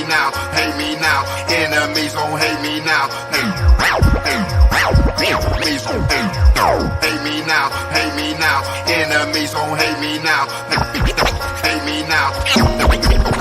now, hate me now. Enemies gon' hate me now. Enemies gon' hate me now, hate me now. Enemies gon' hate me now, hate me now.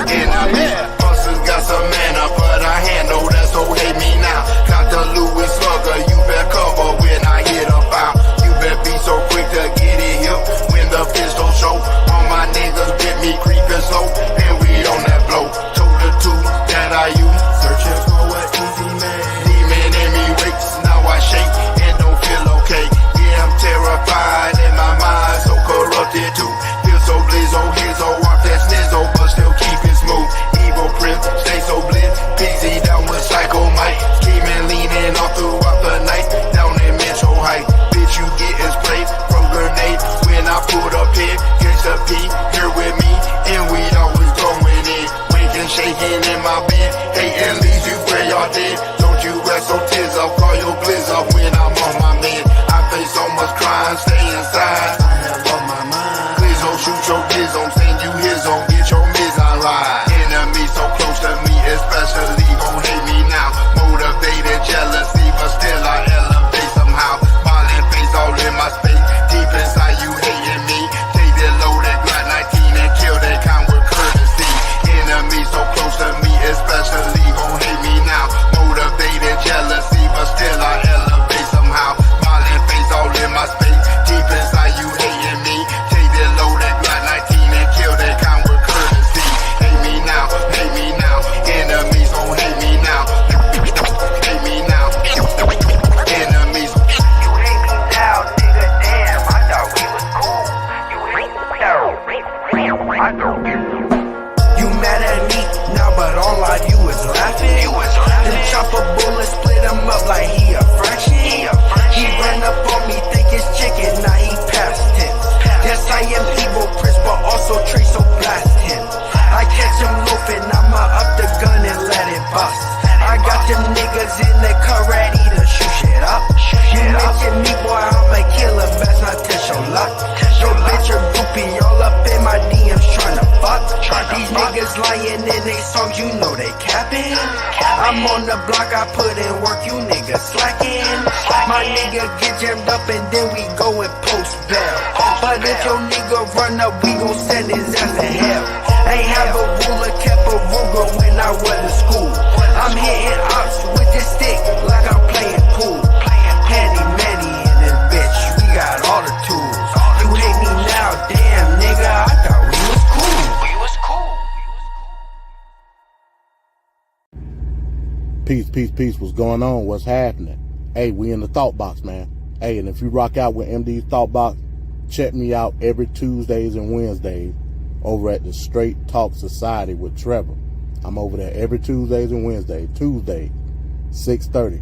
Enemies, busters got some mana, but I handle that, so hate me now. Got the Louis slugger, you better cover when I hit a foul. You better be so quick to get it hip when the pistol show. All my niggas with me creeping slow, and we on that blow. Told the two that I use, searching for an easy man. Demon in me wakes, now I shake and don't feel okay. Yeah, I'm terrified in my mind, so corrupted too. Feel so blizzo, hizzo, off that snizzo, but still keep it smooth. Evil prince, stay so blitz, busy down with Psycho Mike. Scheming, leaning all throughout the night, down in Metro Heights. Bitch, you getting sprayed from grenade when I pulled up here. Gangsta P, here with me, and we always going in. Waking, shaking in my bed, hating leaves you where y'all dead. Don't you rest so tears up, call your blizz up when I'm on my man. I face so much crime, stay inside. I have on my mind. Please don't shoot your blizz on, send you his on, get your miz on ride. Enemies so close to me, especially gon' hate me now. Motivated jealousy, but still I elevate somehow. Violent face all in my space, deep inside you hating me. Take that loaded Glock 19 and kill that kind with courtesy. Enemies so close to me, especially gon' hate me now. Motivated jealousy, but still I elevate somehow. Violent face all in my space, deep inside you hating me. Take that loaded Glock 19 and kill that kind with courtesy. Hate me now, hate me now. Enemies gon' hate me now. Hate me now. Enemies. You hate me now, nigga, damn, I thought we was cool. You hate me now, I thought we was cool. You mad at me now, but all I do is laughing. Then chop a bullet, split him up like he a fraction. He ran up on me, think it's chicken, now he past tense. Yes, I am evil prince, but also Trace, so blast him. I catch him loafing, I'ma up the gun and let it bust. I got them niggas in the car ready to shoot shit up. You mention me, boy, I'm a killer, best not test your luck. Yo, bitch, your groupie all up in my DMs tryna fuck. These niggas lying in they songs, you know they capping. I'm on the block, I put in work, you niggas slacking. My nigga get jammed up and then we go and post bail. But if your nigga run up, we gon' send his ass to hell. Ain't have a ruler, kept a Ruger when I was in school. I'm hitting ops with this stick like I'm playing pool. Handy manny in this bitch, we got all the tools. You hate me now, damn nigga, I thought we was cool. Peace, peace, peace. What's going on? What's happening? Hey, we in the Thought Box, man. Hey, and if you rock out with MD's Thought Box, check me out every Tuesdays and Wednesdays over at the Straight Talk Society with Trevor. I'm over there every Tuesdays and Wednesdays. Tuesday, 6:30.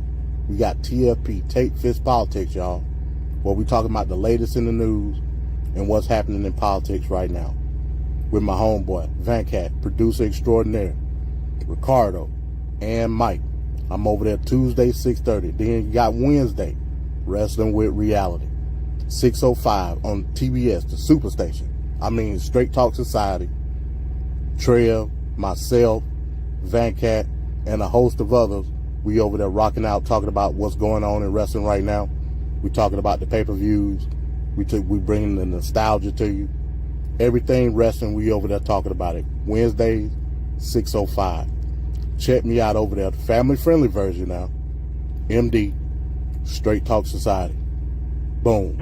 We got TFP, Take Fist Politics, y'all, where we talking about the latest in the news and what's happening in politics right now. With my homeboy, Vancat, producer extraordinaire, Ricardo, and Mike. I'm over there Tuesday, 6:30. Then you got Wednesday, Wrestling with Reality, 6:05 on TBS, the Superstation. I mean, Straight Talk Society, Trev, myself, Vancat, and a host of others. We over there rocking out, talking about what's going on in wrestling right now. We talking about the pay-per-views. We bringing the nostalgia to you. Everything wrestling, we over there talking about it. Wednesdays, 6:05. Check me out over there, the family-friendly version now. MD, Straight Talk Society. Boom.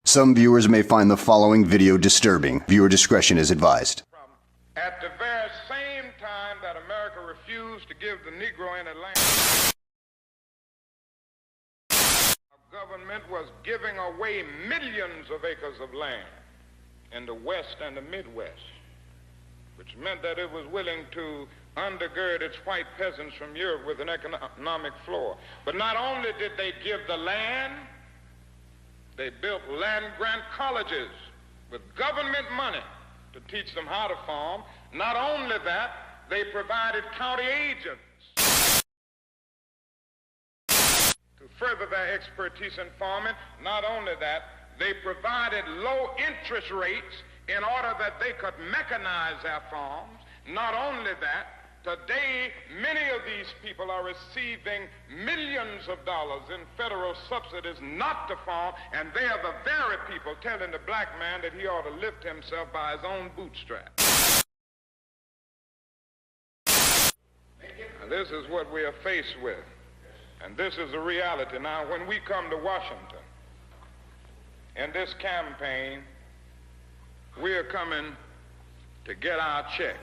Some viewers may find the following video disturbing. Viewer discretion is advised. At the very same time that America refused to give the Negro in Atlanta, our government was giving away millions of acres of land in the West and the Midwest, which meant that it was willing to undergird its white peasants from Europe with an economic floor. But not only did they give the land, they built land-grant colleges with government money to teach them how to farm. Not only that, they provided county agents to further their expertise in farming. Not only that, They provided low interest rates in order that they could mechanize their farms. Not only that, today many of these people are receiving millions of dollars in federal subsidies not to farm, and they are the very people telling the black man that he ought to lift himself by his own bootstraps. Now, this is what we are faced with, and this is the reality. Now, when we come to Washington, in this campaign, we are coming to get our check.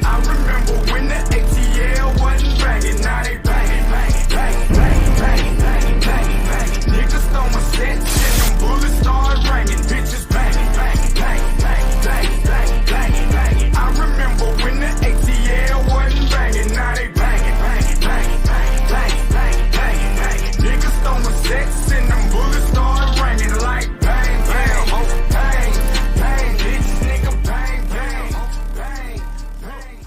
I remember when the ATL wasn't banging, now they banging, banging, banging, banging, banging, banging, banging. Niggas throwing sets and them bullets start ringing, bitches banging, banging, banging, banging, banging, banging, banging, banging. I remember when the ATL wasn't banging, now they banging, banging, banging, banging, banging, banging, banging, banging. Niggas throwing sets and them bullets start ringing like bang, bang, ho, bang, bang, bitch, nigga, bang, bang, bang, bang.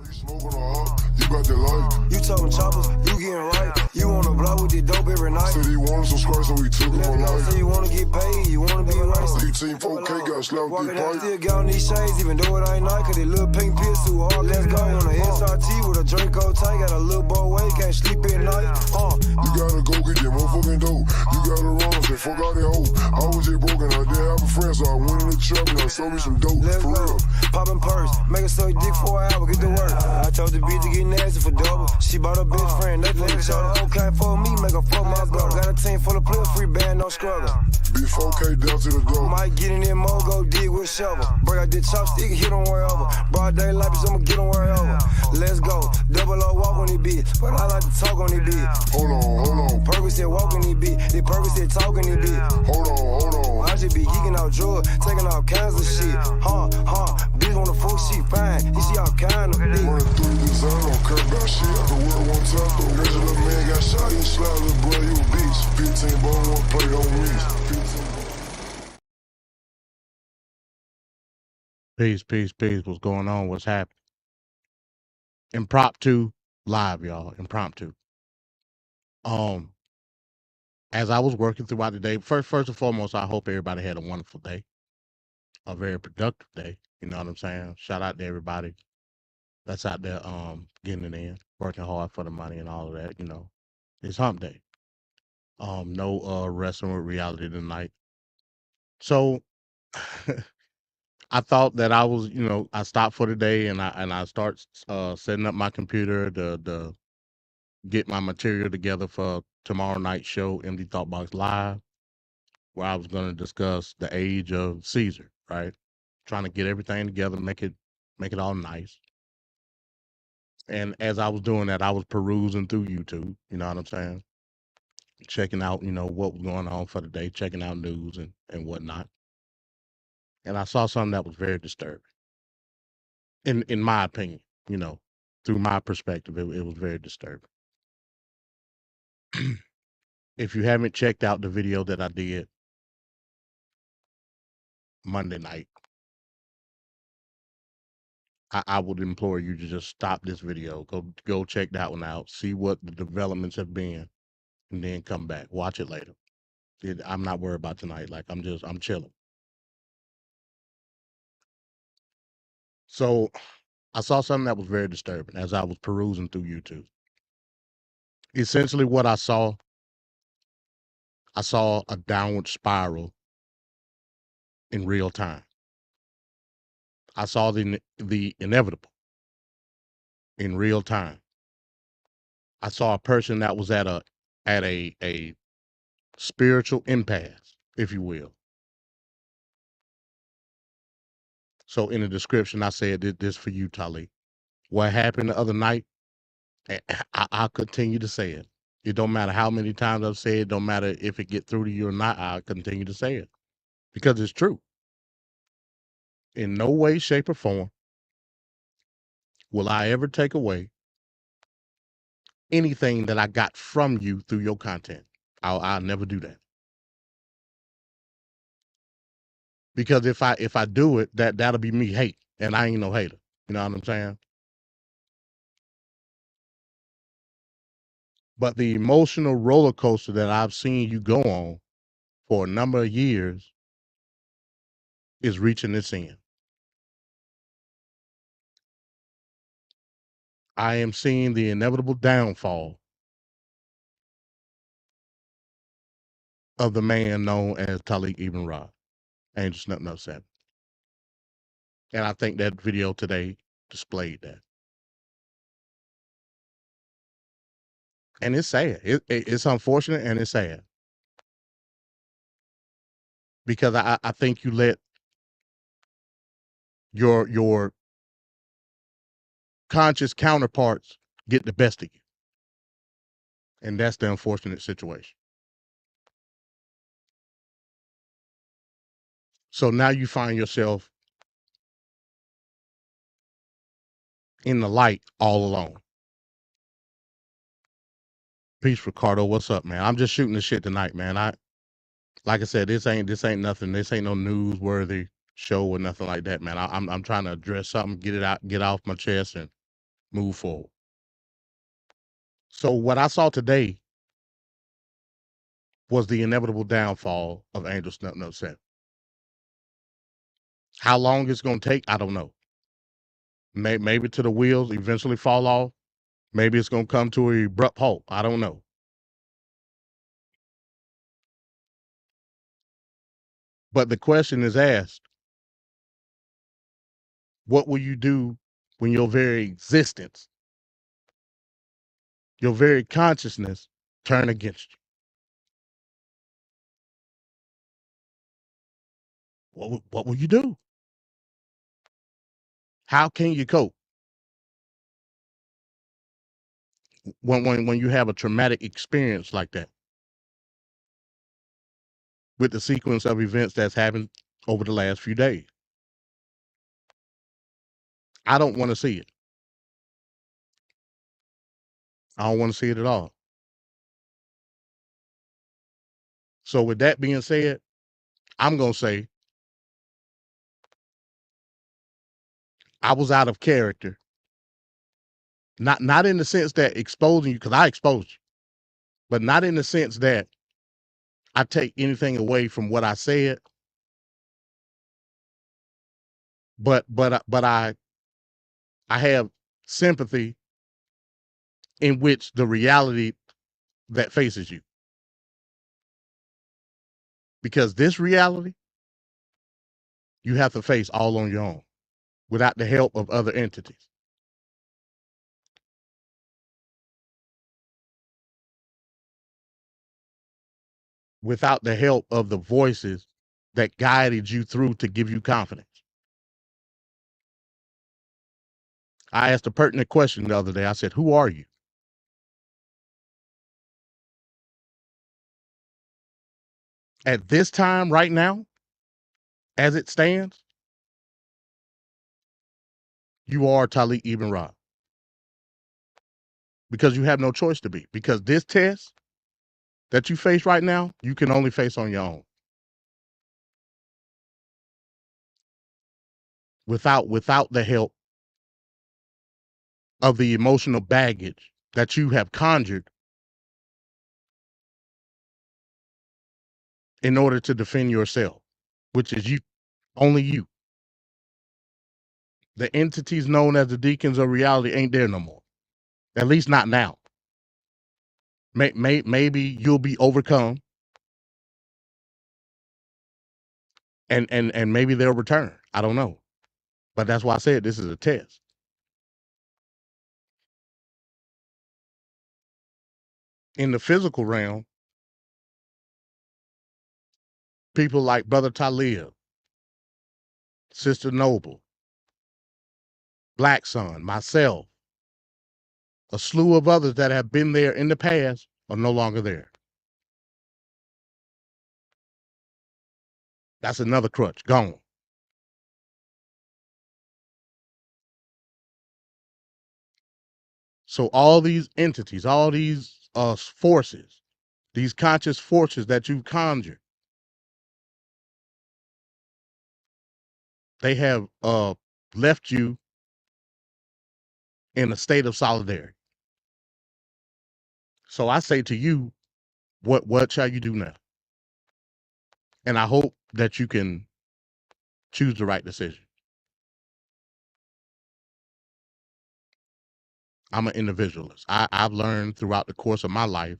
You smoking or up, you got that light. You talking choppers, you getting right. You on the block with the dope every night. Said he wanted some squares, so we took him Let's for go, life. say you wanna get paid, you wanna be right. 18 4K got slapped with Walking the out, pipe. still got on these shades, even though it ain't night. Cause they little pink piss too hard. Let's go on a SRT with a Draco tight. Got a little boy way, can't sleep at night. You gotta go get that motherfucking dope. You gotta run, say fuck out that hoe. I was just broken, I didn't have a friend, so I went in the trap and I sold me some dope. Let's For go. real. Poppin' purse, make her suck dick for an hour, get to work. I told the bitch to get nasty for double. She bought her best friend, they think each other. Okay for me, make her fuck my brother. Got a team full of players, free band, no struggle. Big 4K down to the door. Might get in there, mo, go dig with shovel. Break out the chopstick, hit them wherever. Broad daylight, bitch, I'ma get them wherever. Let's go, double O walk on this bitch, but I like to talk on this bitch. Hold on. Purpose said walk on this bitch, the purpose said talk on this bitch. Hold on. I just be geeking out drugs, taking all kinds of shit. Bitch wanna fuck, she fine, you see all kind of dick. Running through this, I don't care about shit. I can work one time, though. Rich little man got shot, you slide, little boy, you a bitch. 15 ball, one play, don't miss. 15 Peace. What's going on? What's happening? Impromptu live, y'all. Impromptu. As I was working throughout the day, first and foremost, I hope everybody had a wonderful day, a very productive day. You know what I'm saying? Shout out to everybody that's out there, getting it in, working hard for the money and all of that. You know, it's hump day. No wrestling with reality tonight. So I thought that I was, I stopped for the day and I start setting up my computer to get my material together for tomorrow night's show, MD Thoughtbox Live, where I was going to discuss the age of Caesar, right? Trying to get everything together, make it all nice. And as I was doing that, I was perusing through YouTube, you know what I'm saying? Checking out, what was going on for the day, checking out news and whatnot. And I saw something that was very disturbing. In my opinion, through my perspective, it was very disturbing. If you haven't checked out the video that I did Monday night, I would implore you to just stop this video, go check that one out, see what the developments have been, and then come back. Watch it later. I'm not worried about tonight. Like I'm chilling. So I saw something that was very disturbing as I was perusing through YouTube. Essentially what I saw a downward spiral in real time. I saw the inevitable in real time. I saw a person that was at a spiritual impasse, if you will. So in the description, I said this for you, Taalik. What happened the other night, I'll continue to say it. It don't matter how many times I've said it, don't matter if it get through to you or not, I'll continue to say it. Because it's true. In no way, shape, or form will I ever take away anything that I got from you through your content. I'll never do that. Because if I do it, that'll be me hate, and I ain't no hater. You know what I'm saying? But the emotional roller coaster that I've seen you go on for a number of years is reaching its end. I am seeing the inevitable downfall of the man known as Taalik Ibn Ra, Angel Nothing Else Said. And I think that video today displayed that. And it's sad. It's unfortunate and it's sad. Because I think you let your conscious counterparts get the best of you. And that's the unfortunate situation. So now you find yourself in the light all alone. Peace, Ricardo. What's up, man? I'm just shooting the shit tonight, man. Like I said, this ain't nothing. This ain't no newsworthy show or nothing like that, man. I'm trying to address something, get off my chest, and move forward. So what I saw today was the inevitable downfall of Angel Nothing Else Said. How long it's gonna take, I don't know. Maybe till the wheels eventually fall off. Maybe it's gonna come to an abrupt halt. I don't know. But the question is asked, what will you do when your very existence, your very consciousness turn against you? What will you do? How can you cope when you have a traumatic experience like that with the sequence of events that's happened over the last few days? I don't want to see it. I don't want to see it at all. So with that being said, I'm going to say I was out of character. Not in the sense that exposing you, because I exposed you, but not in the sense that I take anything away from what I said. But I have sympathy in which the reality that faces you. Because this reality, you have to face all on your own without the help of other entities. Without the help of the voices that guided you through to give you confidence. I asked a pertinent question the other day. I said, who are you? At this time, right now, as it stands, you are Taalik Ibn Ra. Because you have no choice to be. Because this test that you face right now, you can only face on your own. Without the help of the emotional baggage that you have conjured in order to defend yourself, which is you, only you. The entities known as the deacons of reality ain't there no more. At least not now. Maybe you'll be overcome and maybe they'll return. I don't know. But that's why I said this is a test. In the physical realm, people like Brother Talib, Sister Noble, Black Sun, myself, a slew of others that have been there in the past are no longer there. That's another crutch, gone. So all these entities, all these forces, these conscious forces that you've conjured, they have left you in a state of solidarity. So I say to you, what shall you do now? And I hope that you can choose the right decision. I'm an individualist. I've learned throughout the course of my life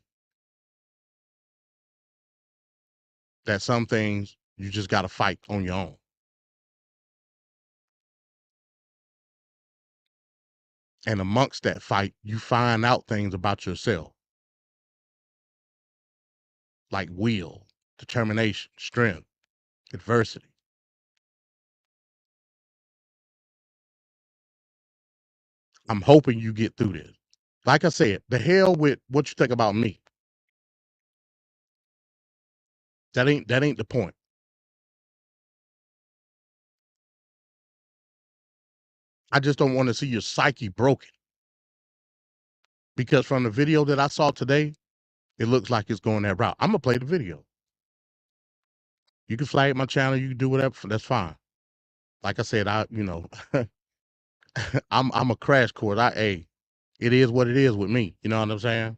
that some things you just got to fight on your own. And amongst that fight, you find out things about yourself, like will, determination, strength, adversity. I'm hoping you get through this. Like I said, the hell with what you think about me. That ain't the point. I just don't want to see your psyche broken. Because from the video that I saw today, it looks like it's going that route. I'm gonna play the video. You can flag my channel, you can do whatever, that's fine. Like I said, I'm a crash course. It is what it is with me. You know what I'm saying?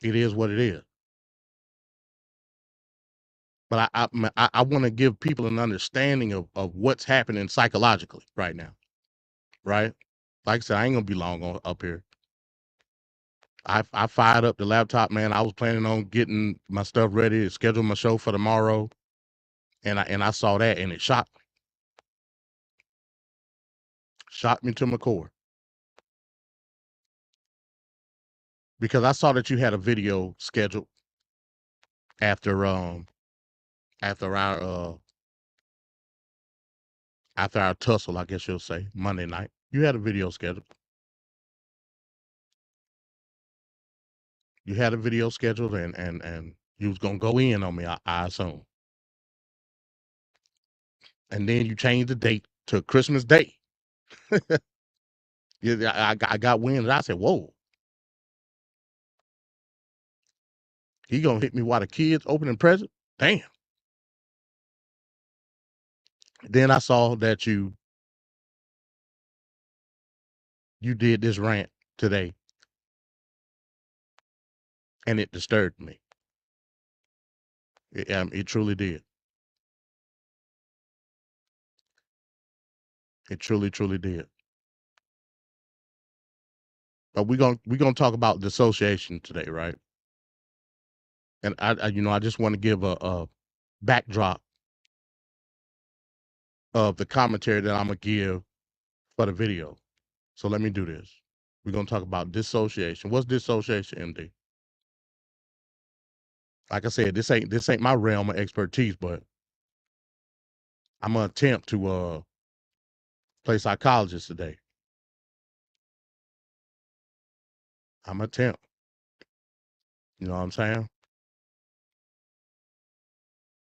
It is what it is. But I want to give people an understanding of what's happening psychologically right now. Right? Like I said, I ain't gonna be long up here. I fired up the laptop, man. I was planning on getting my stuff ready to schedule my show for tomorrow. And I saw that and it shocked me. Shocked me to my core. Because I saw that you had a video scheduled after after our after our tussle, I guess you'll say, Monday night. You had a video scheduled. You had a video scheduled and you was gonna go in on me, I assume. And then you changed the date to Christmas Day. Yeah, I got wind and I said, whoa. He gonna hit me while the kids opening present? Damn. Then I saw that you did this rant today. And it disturbed me. It truly did. It truly, truly did. But we're gonna talk about dissociation today, right? And I just want to give a backdrop of the commentary that I'm gonna give for the video. So let me do this. We're gonna talk about dissociation. What's dissociation, MD? Like I said, this ain't my realm of expertise, but I'm gonna attempt to play psychologist today. I'm gonna attempt. You know what I'm saying?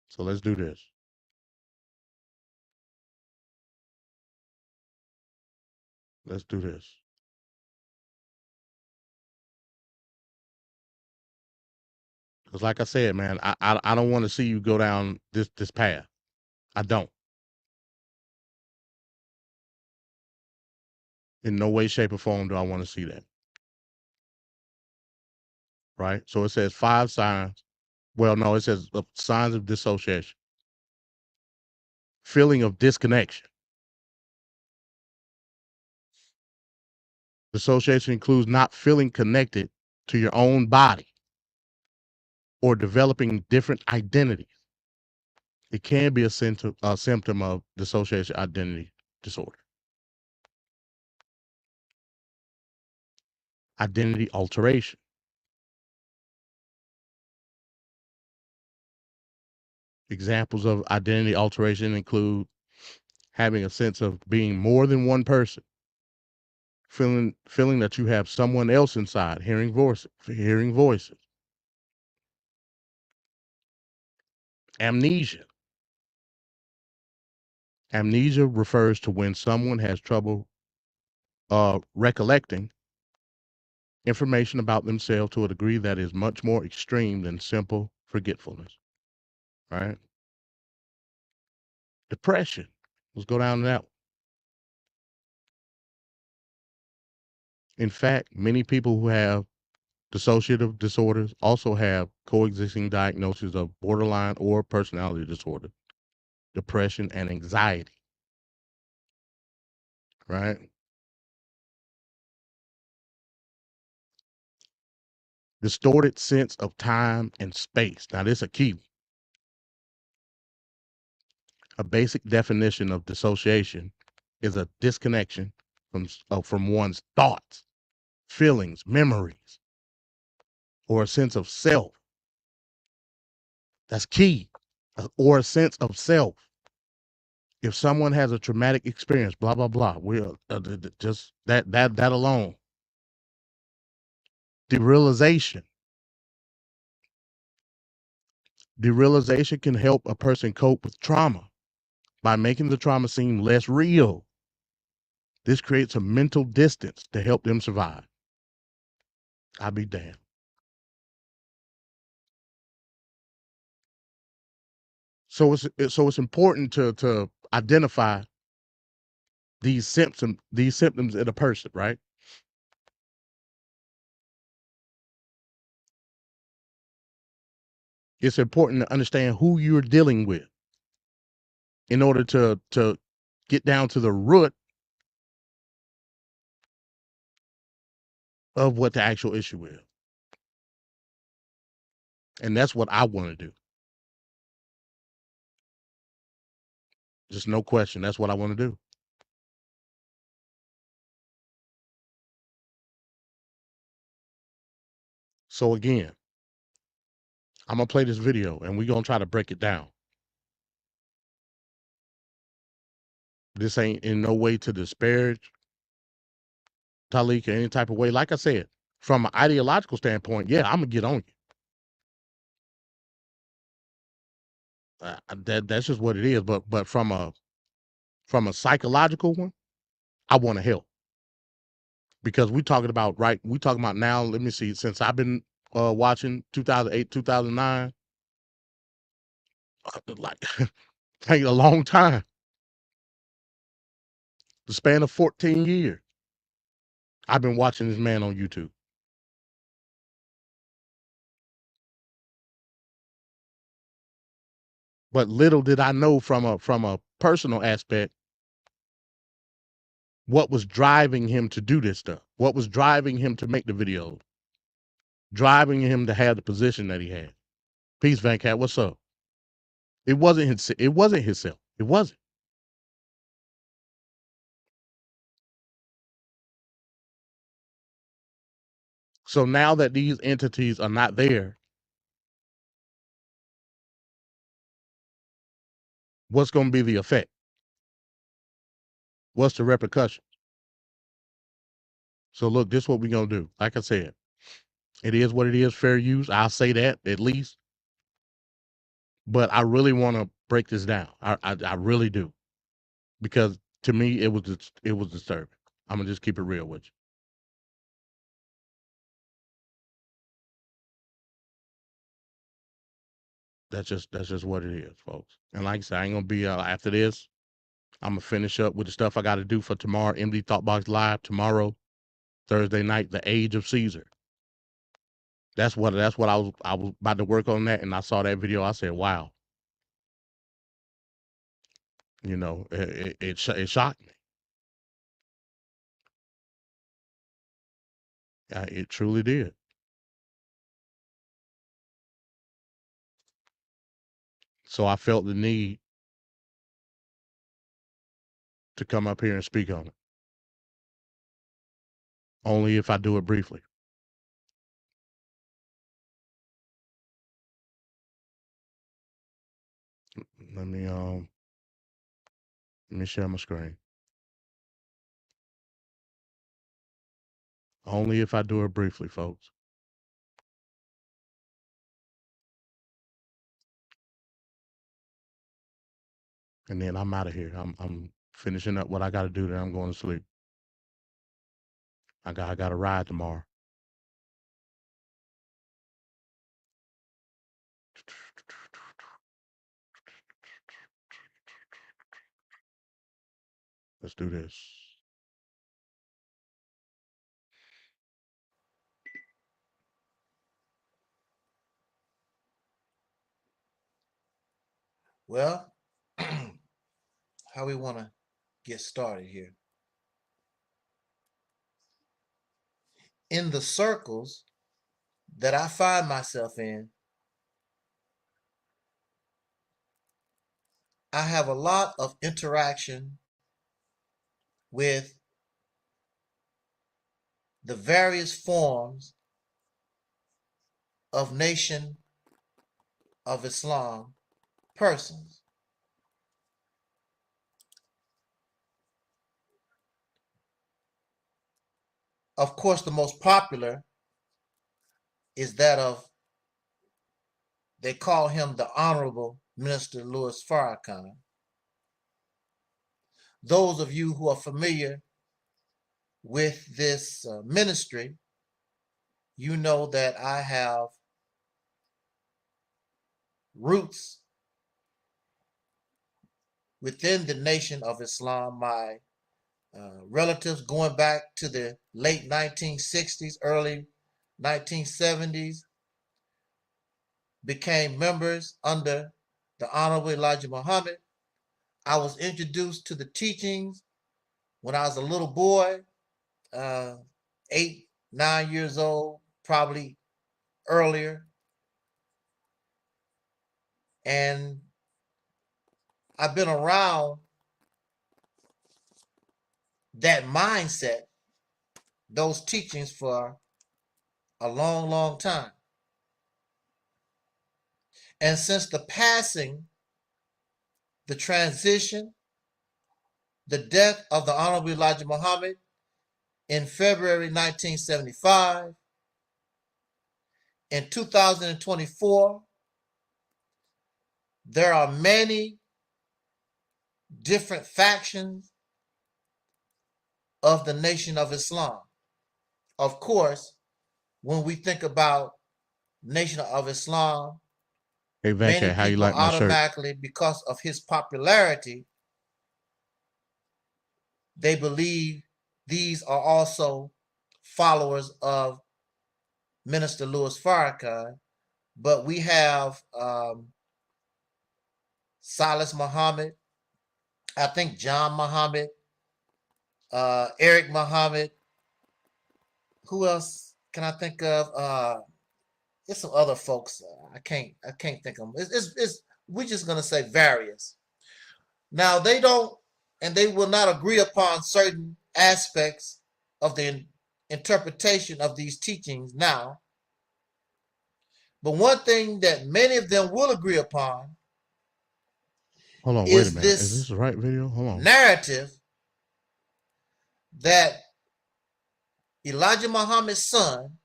So let's do this. Let's do this. Because like I said, man, I don't want to see you go down this path. I don't. In no way, shape, or form do I want to see that. Right? So it says 5 signs. Well, no, it says signs of dissociation. Feeling of disconnection. Dissociation includes not feeling connected to your own body or developing different identities. It can be a symptom of dissociation identity disorder. Identity alteration. Examples of identity alteration include having a sense of being more than one person, feeling that you have someone else inside, hearing voices. Amnesia. Amnesia refers to when someone has trouble recollecting information about themselves to a degree that is much more extreme than simple forgetfulness. Right? Depression. Let's go down to that one. In fact, many people who have dissociative disorders also have coexisting diagnoses of borderline or personality disorder, depression, and anxiety, right? Distorted sense of time and space. Now, this is a key. A basic definition of dissociation is a disconnection from one's thoughts, feelings, memories, or a sense of self. That's key. Or a sense of self. If someone has a traumatic experience, blah blah blah, we'll just that alone. Derealization. Derealization can help a person cope with trauma by making the trauma seem less real. This creates a mental distance to help them survive. I'll be damned. So it's important to identify these symptoms in a person, right? It's important to understand who you're dealing with in order to get down to the root of what the actual issue is. And that's what I want to do. Just no question. That's what I want to do. So again, I'm gonna play this video and we're gonna try to break it down. This ain't in no way to disparage Taalik in any type of way. Like I said, from an ideological standpoint, yeah, I'm gonna get on you. That's just what it is. But from a psychological one, I want to help because we talking about right. We talking about now. Let me see. Since I've been watching 2008, 2009, like take a long time. The span of 14 years, I've been watching this man on YouTube. But little did I know from a personal aspect what was driving him to do this stuff. What was driving him to make the videos, driving him to have the position that he had. Peace, Van Cat. What's up? It wasn't his. It wasn't himself. It wasn't. So now that these entities are not there, what's going to be the effect? What's the repercussion? So look, this is what we're going to do. Like I said, it is what it is, fair use. I'll say that at least. But I really want to break this down. I really do. Because to me, it was disturbing. I'm going to just keep it real with you. That's just what it is, folks. And like I said, I ain't gonna be after this. I'm gonna finish up with the stuff I got to do for tomorrow. MD Thoughtbox Live tomorrow, Thursday night. The Age of Caesar. That's what I was about to work on that, and I saw that video. I said, "Wow," it shocked me. It truly did. So I felt the need to come up here and speak on it. Only if I do it briefly. Let me share my screen. Only if I do it briefly, folks. And then I'm out of here. I'm finishing up what I got to do. Then I'm going to sleep. I got a ride tomorrow. Let's do this. Well, how we want to get started here. In the circles that I find myself in, I have a lot of interaction with the various forms of Nation of Islam persons. Of course, the most popular is that of, they call him the Honorable Minister Louis Farrakhan. Those of you who are familiar with this ministry, you know that I have roots within the Nation of Islam. My relatives going back to the late 1960s, early 1970s, became members under the Honorable Elijah Muhammad. I was introduced to the teachings when I was a little boy, 8, 9 years old, probably earlier. And I've been around that mindset, those teachings for a long, long time. And since the passing, the transition, the death of the Honorable Elijah Muhammad in February 1975, in 2024, there are many different factions of the Nation of Islam. Of course, when we think about Nation of Islam, Hey, many Venkat, how you people like my shirt? automatically, because of his popularity, they believe these are also followers of Minister Louis Farrakhan. But we have Silas Muhammad, I think John Muhammad, Eric Muhammad. Who else can I think of? There's some other folks. I can't think of them. It's we're just gonna say various. Now they don't, and they will not agree upon certain aspects of the interpretation of these teachings now. But one thing that many of them will agree upon Hold on, wait a is minute. Is this this the right video? Hold on. narrative that Elijah Muhammad's son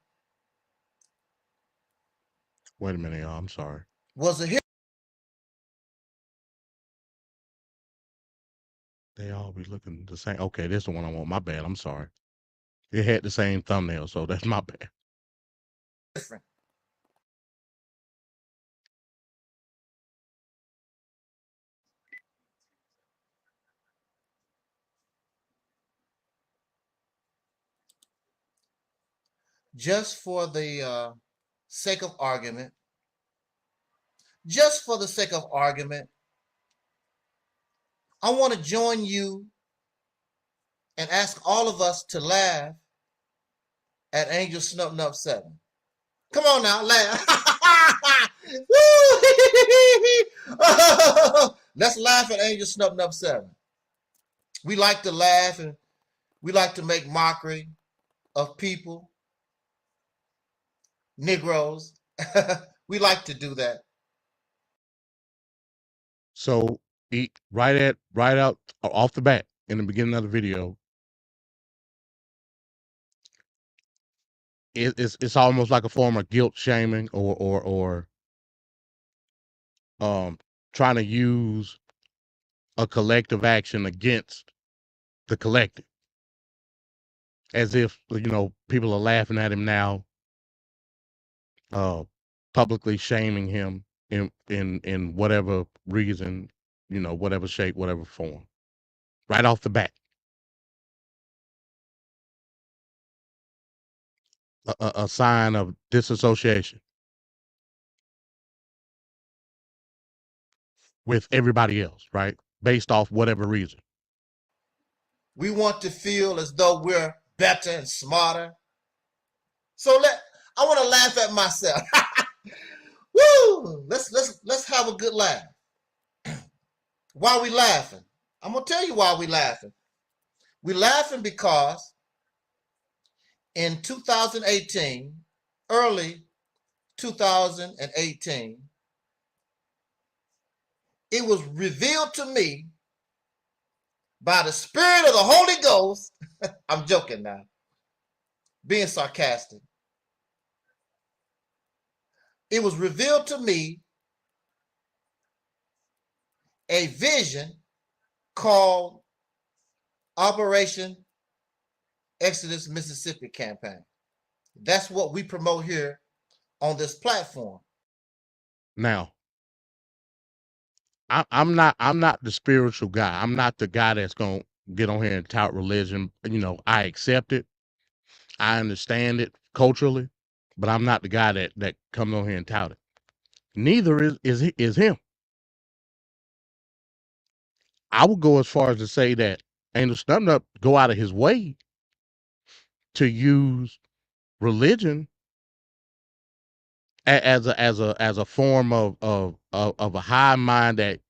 Wait a minute, y'all. I'm sorry. was a hero. They all be looking the same. Okay, this is the one I want. My bad. I'm sorry. It had the same thumbnail, so that's my bad. Different. Just for the sake of argument, just for the sake of argument, I want to join you and ask all of us to laugh at Angel Snub Nub 7. Come on now, laugh. Let's laugh at Angel Snub Nub 7. We like to laugh and we like to make mockery of people, Negroes. We like to do that. So right out off the bat in the beginning of the video, it's almost like a form of guilt shaming or trying to use a collective action against the collective, as if people are laughing at him now, publicly shaming him in whatever reason, whatever shape, whatever form, right off the bat. A sign of disassociation. with everybody else, right? Based off whatever reason. We want to feel as though we're better and smarter. So I want to laugh at myself. Woo! Let's have a good laugh. Why are we laughing? I'm gonna tell you why we laughing. We're laughing because in 2018, early 2018, it was revealed to me by the Spirit of the Holy Ghost. I'm joking now, being sarcastic. It was revealed to me a vision called Operation Exodus Mississippi campaign. That's what we promote here on this platform. Now, I'm not the spiritual guy. I'm not the guy that's gonna get on here and tout religion. You know, I accept it. I understand it culturally, but I'm not the guy that comes on here and tout it. Neither is him. I would go as far as to say that Angel Stump Up go out of his way to use religion as a form of a high mind that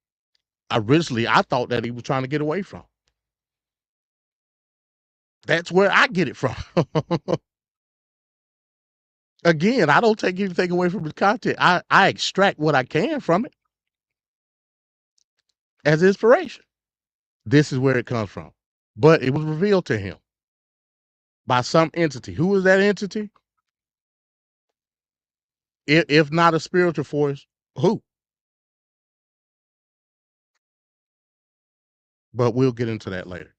originally I thought that he was trying to get away from. That's where I get it from. Again, I don't take anything away from his content. I extract what I can from it as inspiration. This is where it comes from. But it was revealed to him by some entity. Who is that entity? If not a spiritual force, who? But we'll get into that later.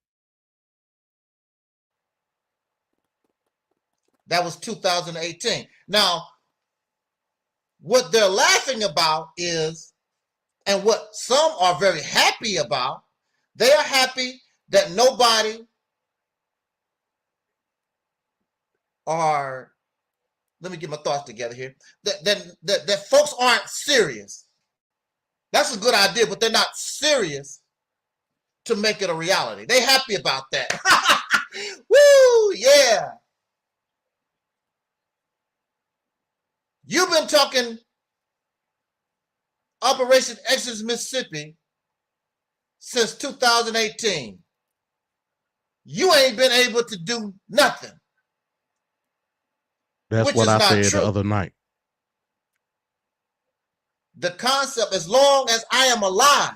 That was 2018. Now, what they're laughing about is, and what some are very happy about, they are happy that nobody are, let me get my thoughts together here, that folks aren't serious. That's a good idea, but they're not serious to make it a reality. They happy about that. Woo, yeah. You've been talking Operation Exodus Mississippi since 2018. You ain't been able to do nothing. That's what I said the other night. The concept, as long as I am alive,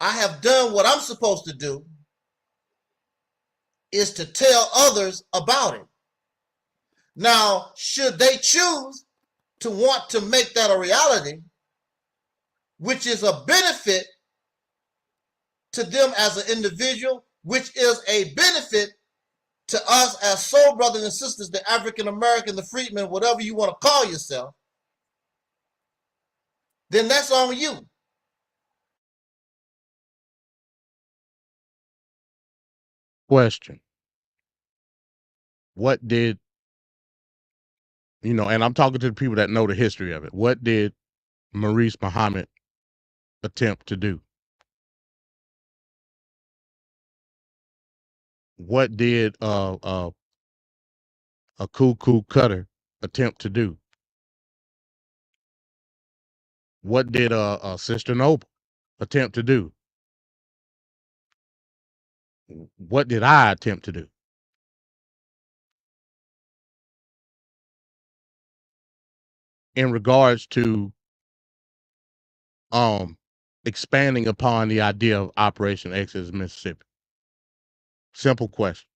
I have done what I'm supposed to do, is to tell others about it. Now, should they choose to want to make that a reality, which is a benefit to them as an individual, which is a benefit to us as soul brothers and sisters, the African American, the freedmen, whatever you want to call yourself, then that's on you. Question. What did, and I'm talking to the people that know the history of it. What did Maurice Muhammad attempt to do? What did a cuckoo cutter attempt to do? What did a Sister Noble attempt to do? What did I attempt to do? In regards to expanding upon the idea of Operation Exodus Mississippi. Simple question.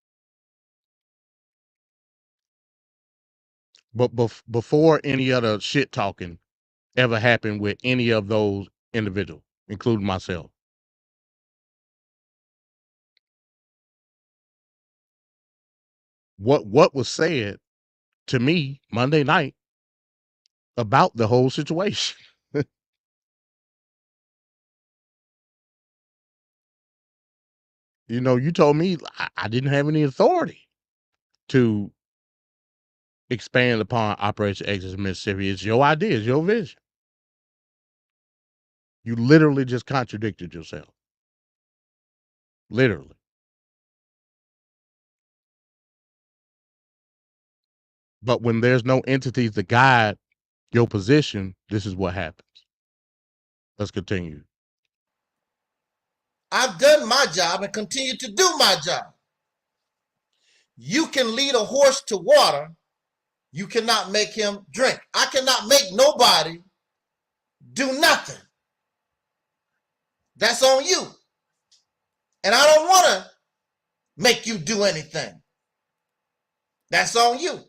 But before any other shit talking ever happened with any of those individuals, including myself, what was said to me Monday night about the whole situation? You told me I didn't have any authority to expand upon Operation Exodus Mississippi. It's your idea, it's your vision. You literally just contradicted yourself. Literally. But when there's no entities to guide your position, this is what happens. Let's continue. I've done my job and continue to do my job. You can lead a horse to water. You cannot make him drink. I cannot make nobody do nothing. That's on you. And I don't want to make you do anything. That's on you.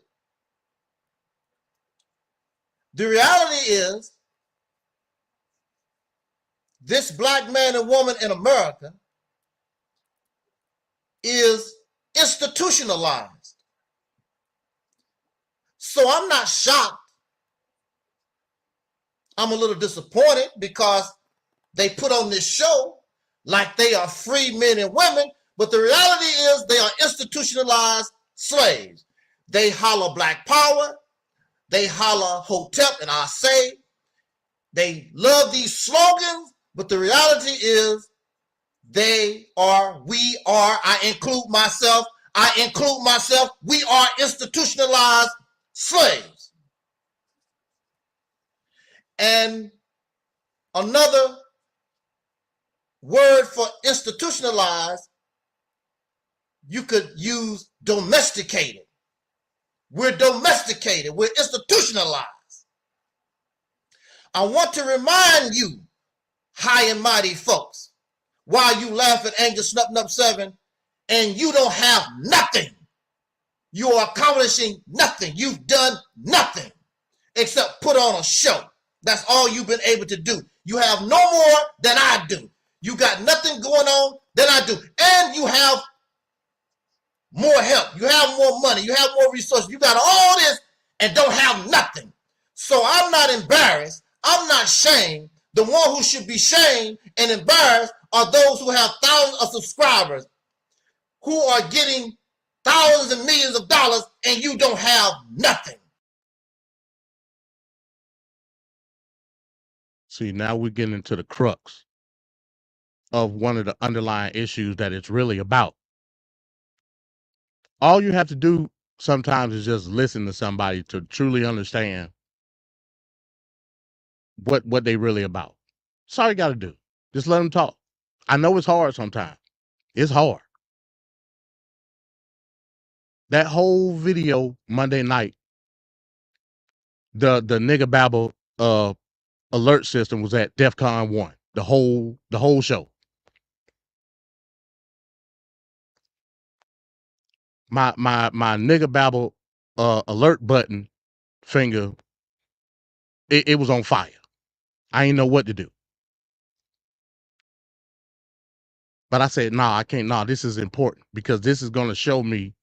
The reality is, this black man and woman in America is institutionalized. So I'm not shocked. I'm a little disappointed because they put on this show like they are free men and women, but the reality is they are institutionalized slaves. They holler black power, they holler hotep and I say, they love these slogans, but the reality is they are, we are, I include myself, we are institutionalized slaves. And another word for institutionalized, you could use domesticated. We're domesticated. We're institutionalized. I want to remind you, high and mighty folks, while you laugh at Angel Snub Nub 7 and you don't have nothing. You are accomplishing nothing. You've done nothing except put on a show. That's all you've been able to do. You have no more than I do. You got nothing going on than I do. And you have more help. You have more money. You have more resources. You got all this and don't have nothing. So I'm not embarrassed. I'm not shamed. The one who should be shamed and embarrassed are those who have thousands of subscribers, who are getting thousands and millions of dollars, and you don't have nothing. See, now we're getting into the crux of one of the underlying issues that it's really about. All you have to do sometimes is just listen to somebody to truly understand what they really about. That's all you got to do. Just let them talk. I know it's hard sometimes. It's hard. That whole video Monday night, the nigga babble alert system was at DEFCON 1. The whole show. My nigga babble alert button finger, it was on fire. I ain't know what to do. But I said, nah, I can't. Nah, this is important because this is going to show me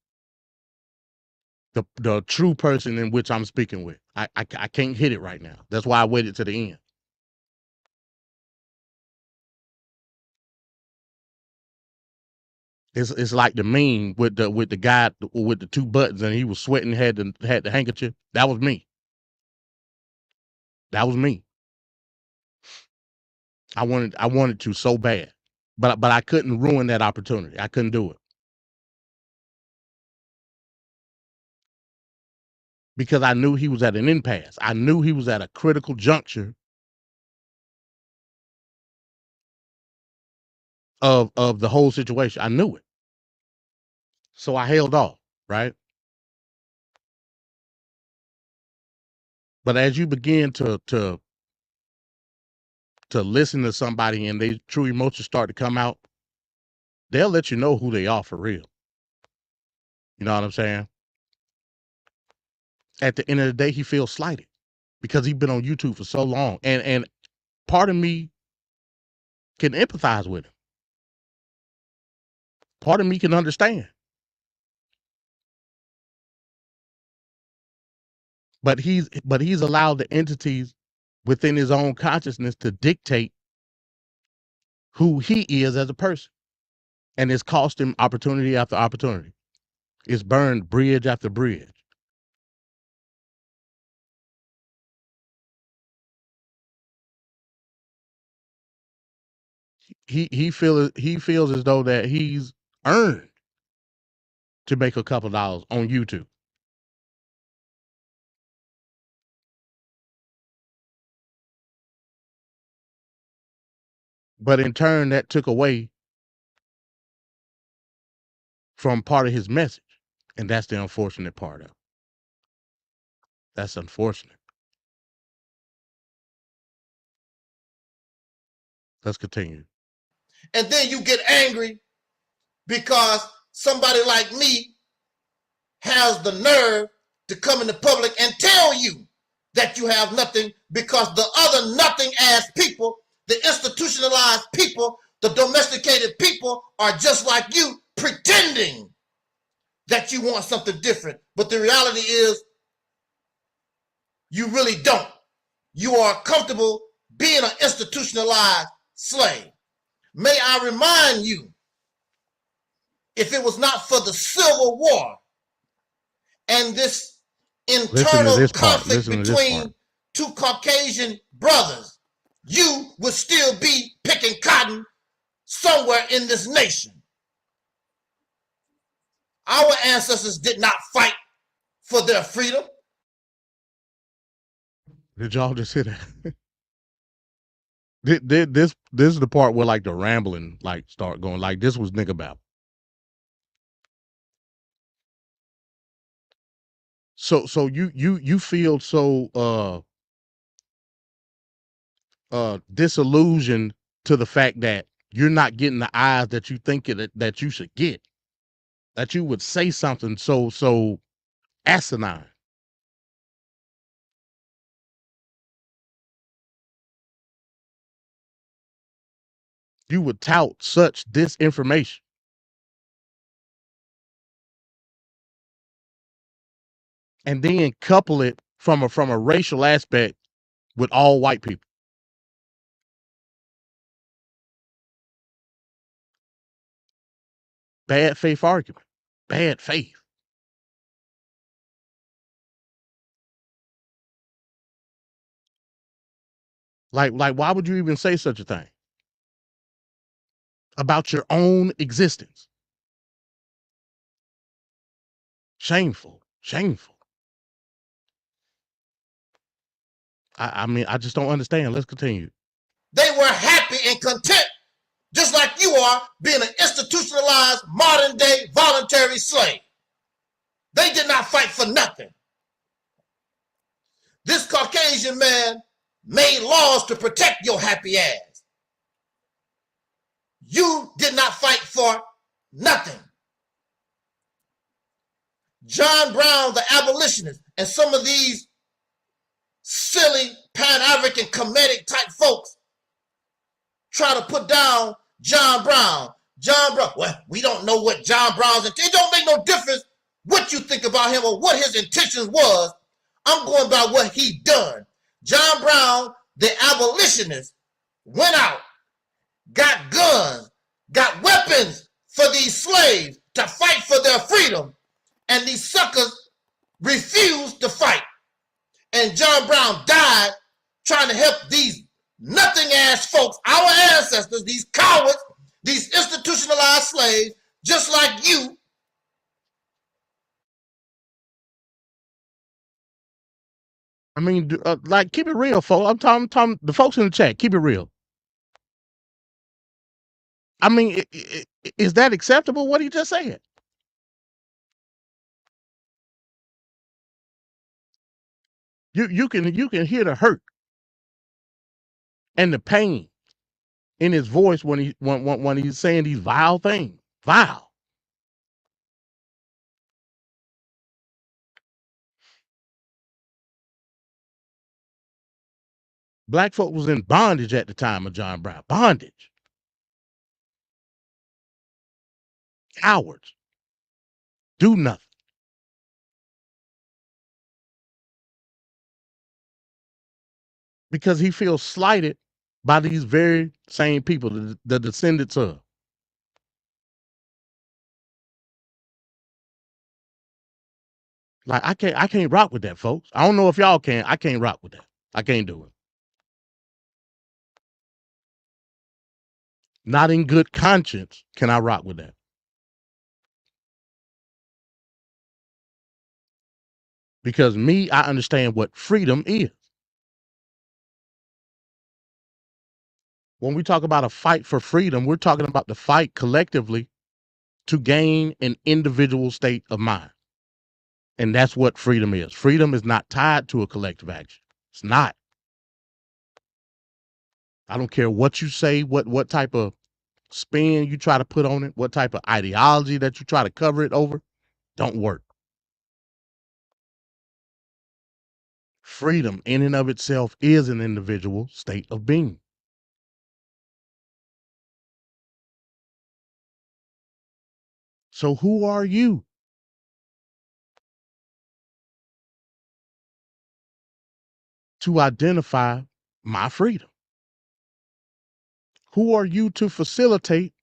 the true person in which I'm speaking with. I can't hit it right now. That's why I waited to the end. It's like the meme with the guy with the two buttons and he was sweating, had the handkerchief. That was me. That was me. I wanted to so bad, but I couldn't ruin that opportunity. I couldn't do it because I knew he was at an impasse. I knew he was at a critical juncture of the whole situation. I knew it, so I held off. Right. But as you begin to listen to somebody and their true emotions start to come out, they'll let you know who they are for real. You know what I'm saying? At the end of the day, he feels slighted because he's been on YouTube for so long. And part of me can empathize with him. Part of me can understand. But he's allowed the entities within his own consciousness to dictate who he is as a person. And it's cost him opportunity after opportunity. It's burned bridge after bridge. he feels as though that he's earned to make a couple dollars on YouTube. But in turn, that took away from part of his message. And that's the unfortunate part of it. That's unfortunate. Let's continue. And then you get angry because somebody like me has the nerve to come into public and tell you that you have nothing, because the other nothing ass people, the institutionalized people, the domesticated people are just like you, pretending that you want something different. But the reality is you really don't. You are comfortable being an institutionalized slave. May I remind you, if it was not for the Civil War and this internal conflict between two Caucasian brothers, you would still be picking cotton somewhere in this nation. Our ancestors did not fight for their freedom. Did y'all just hear that? This is the part where like the rambling like start going. Like this was nigga babble. So you feel so disillusioned to the fact that you're not getting the eyes that you think that you should get, that you would say something so asinine. You would tout such disinformation. And then couple it from a racial aspect with all white people. Bad faith argument. Bad faith. Like why would you even say such a thing about your own existence? Shameful. Shameful. I mean, I just don't understand. Let's continue. They were happy and content, just like you are, being an institutionalized modern day voluntary slave. They did not fight for nothing. This Caucasian man made laws to protect your happy ass. You did not fight for nothing. John Brown, the abolitionist, and some of these silly Pan-African comedic type folks try to put down John Brown. John Brown, well, we don't know what John Brown's intention. It don't make no difference what you think about him or what his intentions was. I'm going by what he done. John Brown, the abolitionist, went out, got guns, got weapons for these slaves to fight for their freedom. And these suckers refused to fight. And John Brown died trying to help these nothing ass folks, our ancestors, these cowards, these institutionalized slaves, just like you. I mean, like, keep it real, folks. I'm talking the folks in the chat. Keep it real. I mean, is that acceptable? What he just said? You can hear the hurt and the pain in his voice when he's saying these vile things. Vile. Black folk was in bondage at the time of John Brown. Bondage. Cowards. Do nothing. Because he feels slighted by these very same people, the descendants of. Like, I can't rock with that, folks. I don't know if y'all can. I can't rock with that. I can't do it. not in good conscience, can I rock with that. Because me, I understand what freedom is. When we talk about a fight for freedom, we're talking about the fight collectively to gain an individual state of mind. And that's what freedom is. Freedom is not tied to a collective action. It's not. I don't care what you say, what type of spin you try to put on it, what type of ideology that you try to cover it over, don't work. Freedom in and of itself is an individual state of being. So who are you to identify my freedom? Who are you to facilitate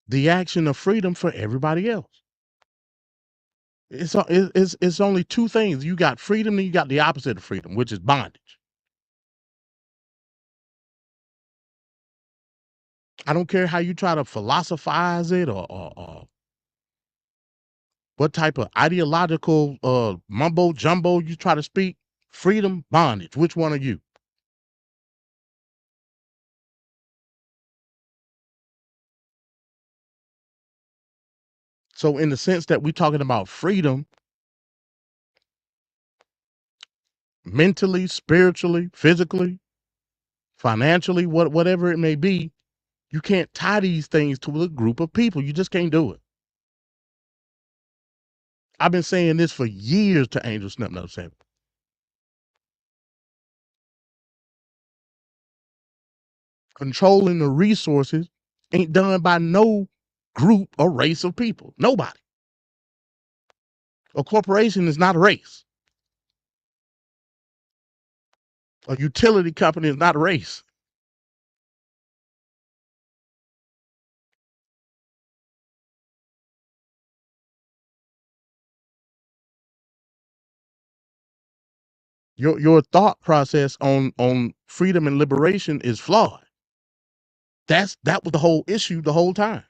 the action of freedom for everybody else? It's only two things. You got freedom and you got the opposite of freedom, which is bondage. I don't care how you try to philosophize it or what type of ideological mumbo jumbo you try to speak. Freedom, bondage. Which one are you? So in the sense that we're talking about freedom, mentally, spiritually, physically, financially, whatever it may be, you can't tie these things to a group of people. You just can't do it. I've been saying this for years to Angel Snip No 7. Controlling the resources ain't done by no group or race of people. Nobody. A corporation is not a race. A utility company is not a race. Your thought process on freedom and liberation is flawed. That was the whole issue the whole time.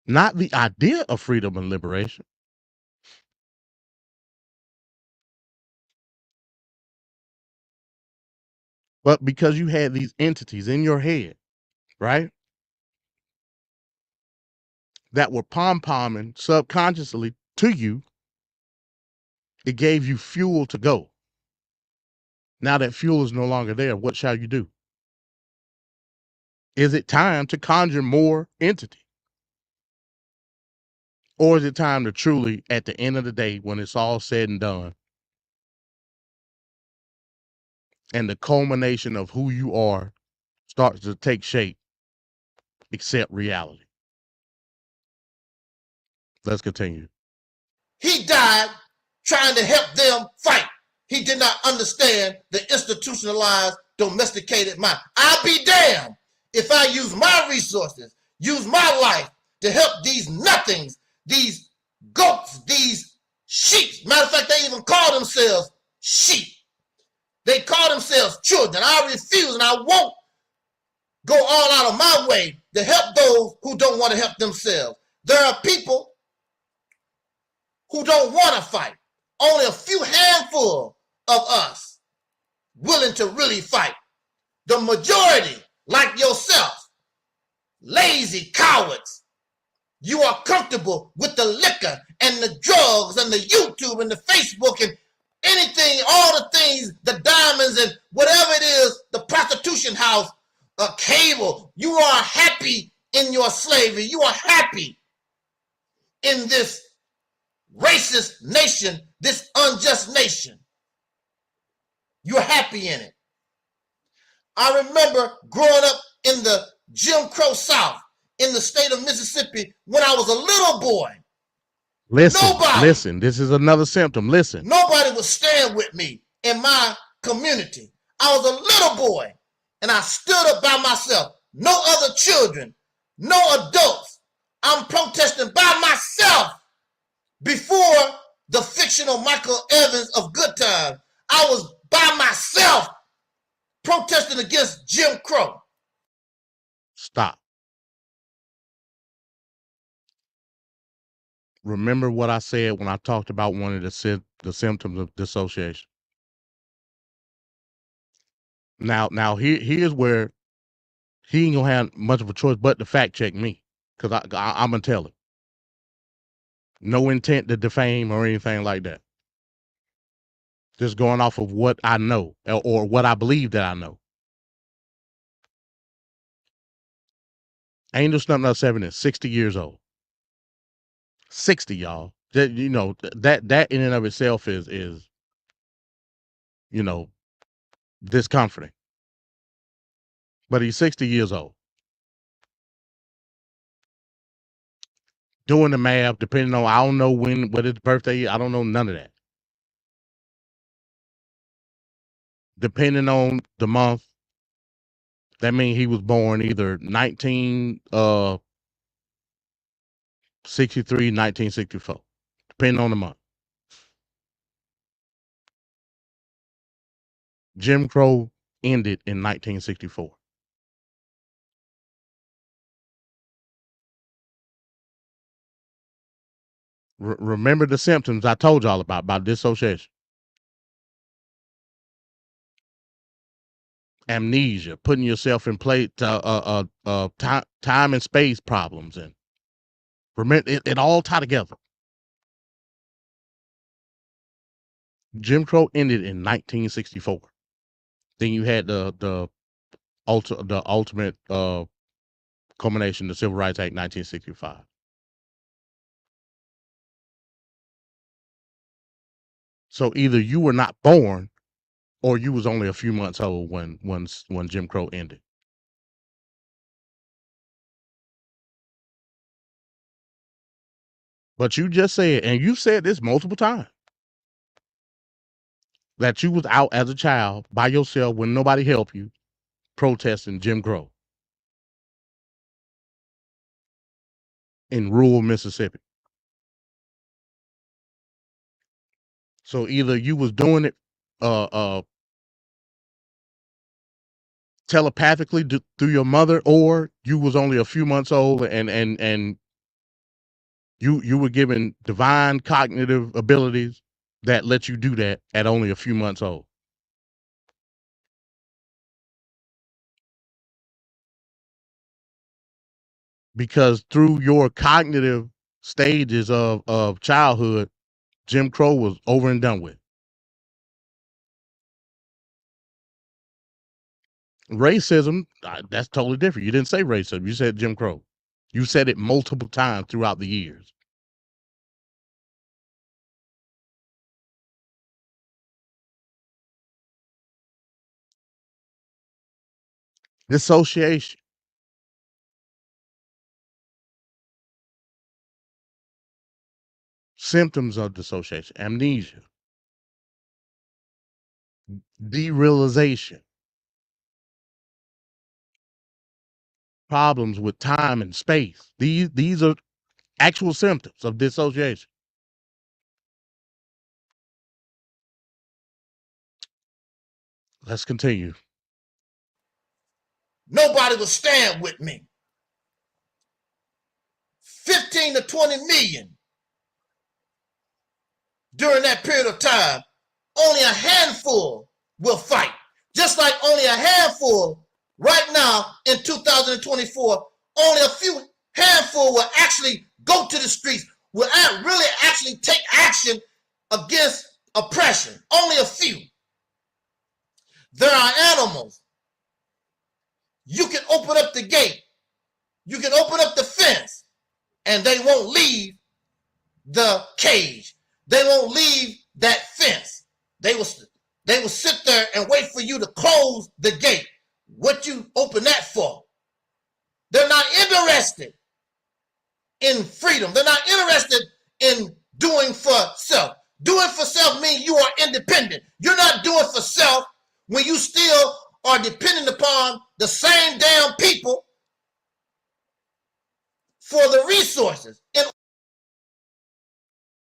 Not the idea of freedom and liberation. But because you had these entities in your head, right, that were pom-pomming subconsciously to you, it gave you fuel to go. Now that fuel is no longer there, what shall you do? Is it time to conjure more entity? Or is it time to truly, at the end of the day, when it's all said and done, and the culmination of who you are starts to take shape, accept reality? Let's continue. He died trying to help them fight. He did not understand the institutionalized, domesticated mind. I'll be damned if I use my resources, use my life to help these nothings, these goats, these sheep. Matter of fact, they even call themselves sheep. They call themselves children. I refuse and I won't go all out of my way to help those who don't want to help themselves. There are people who don't want to fight. Only a few handful of us willing to really fight. The majority, like yourself, lazy cowards. You are comfortable with the liquor and the drugs and the YouTube and the Facebook and anything, all the things, the diamonds and whatever it is, the prostitution house, cable. You are happy in your slavery. You are happy in this racist nation, this unjust nation. You're happy in it. I remember growing up in the Jim Crow South in the state of Mississippi when I was a little boy. Listen, this is another symptom. Listen. Nobody would stand with me in my community. I was a little boy and I stood up by myself. No other children, no adults. I'm protesting by myself. Before the fictional Michael Evans of Good Time, I was by myself protesting against Jim Crow. Stop. Remember what I said when I talked about one of the symptoms of dissociation. Now here's where he ain't gonna have much of a choice but to fact check me, because I'm gonna tell him. No intent to defame or anything like that. Just going off of what I know or what I believe that I know. Angel Snub 7 is 60 years old. 60, y'all. That, you know, that in and of itself is you know, discomforting. But he's 60 years old. Doing the math, depending on, I don't know what his birthday is. I don't know none of that. Depending on the month, that means he was born either 1963, 1964, depending on the month. Jim Crow ended in 1964. Remember the symptoms I told y'all about dissociation. Amnesia, putting yourself in place, time and space problems, and remember it all tied together. Jim Crow ended in 1964. Then you had the ultimate culmination, the Civil Rights Act, 1965. So either you were not born, or you was only a few months old when Jim Crow ended. But you just said, and you said this multiple times, that you was out as a child by yourself when nobody helped you, protesting Jim Crow in rural Mississippi. So either you was doing it telepathically through your mother, or you was only a few months old and you were given divine cognitive abilities that let you do that at only a few months old. Because through your cognitive stages of childhood, Jim Crow was over and done with. Racism, that's totally different. You didn't say racism. You said Jim Crow. You said it multiple times throughout the years. Dissociation. Symptoms of dissociation: amnesia, derealization, problems with time and space. These are actual symptoms of dissociation. Let's continue. Nobody will stand with me. 15 to 20 million during that period of time. Only a handful will fight. Just like only a handful right now in 2024, only a few handful will actually go to the streets, will really actually take action against oppression. Only a few. There are animals. You can open up the gate. You can open up the fence, and they won't leave the cage. They won't leave that fence. They will sit there and wait for you to close the gate. What you open that for? They're not interested in freedom. They're not interested in doing for self. Doing for self means you are independent. You're not doing for self when you still are dependent upon the same damn people for the resources.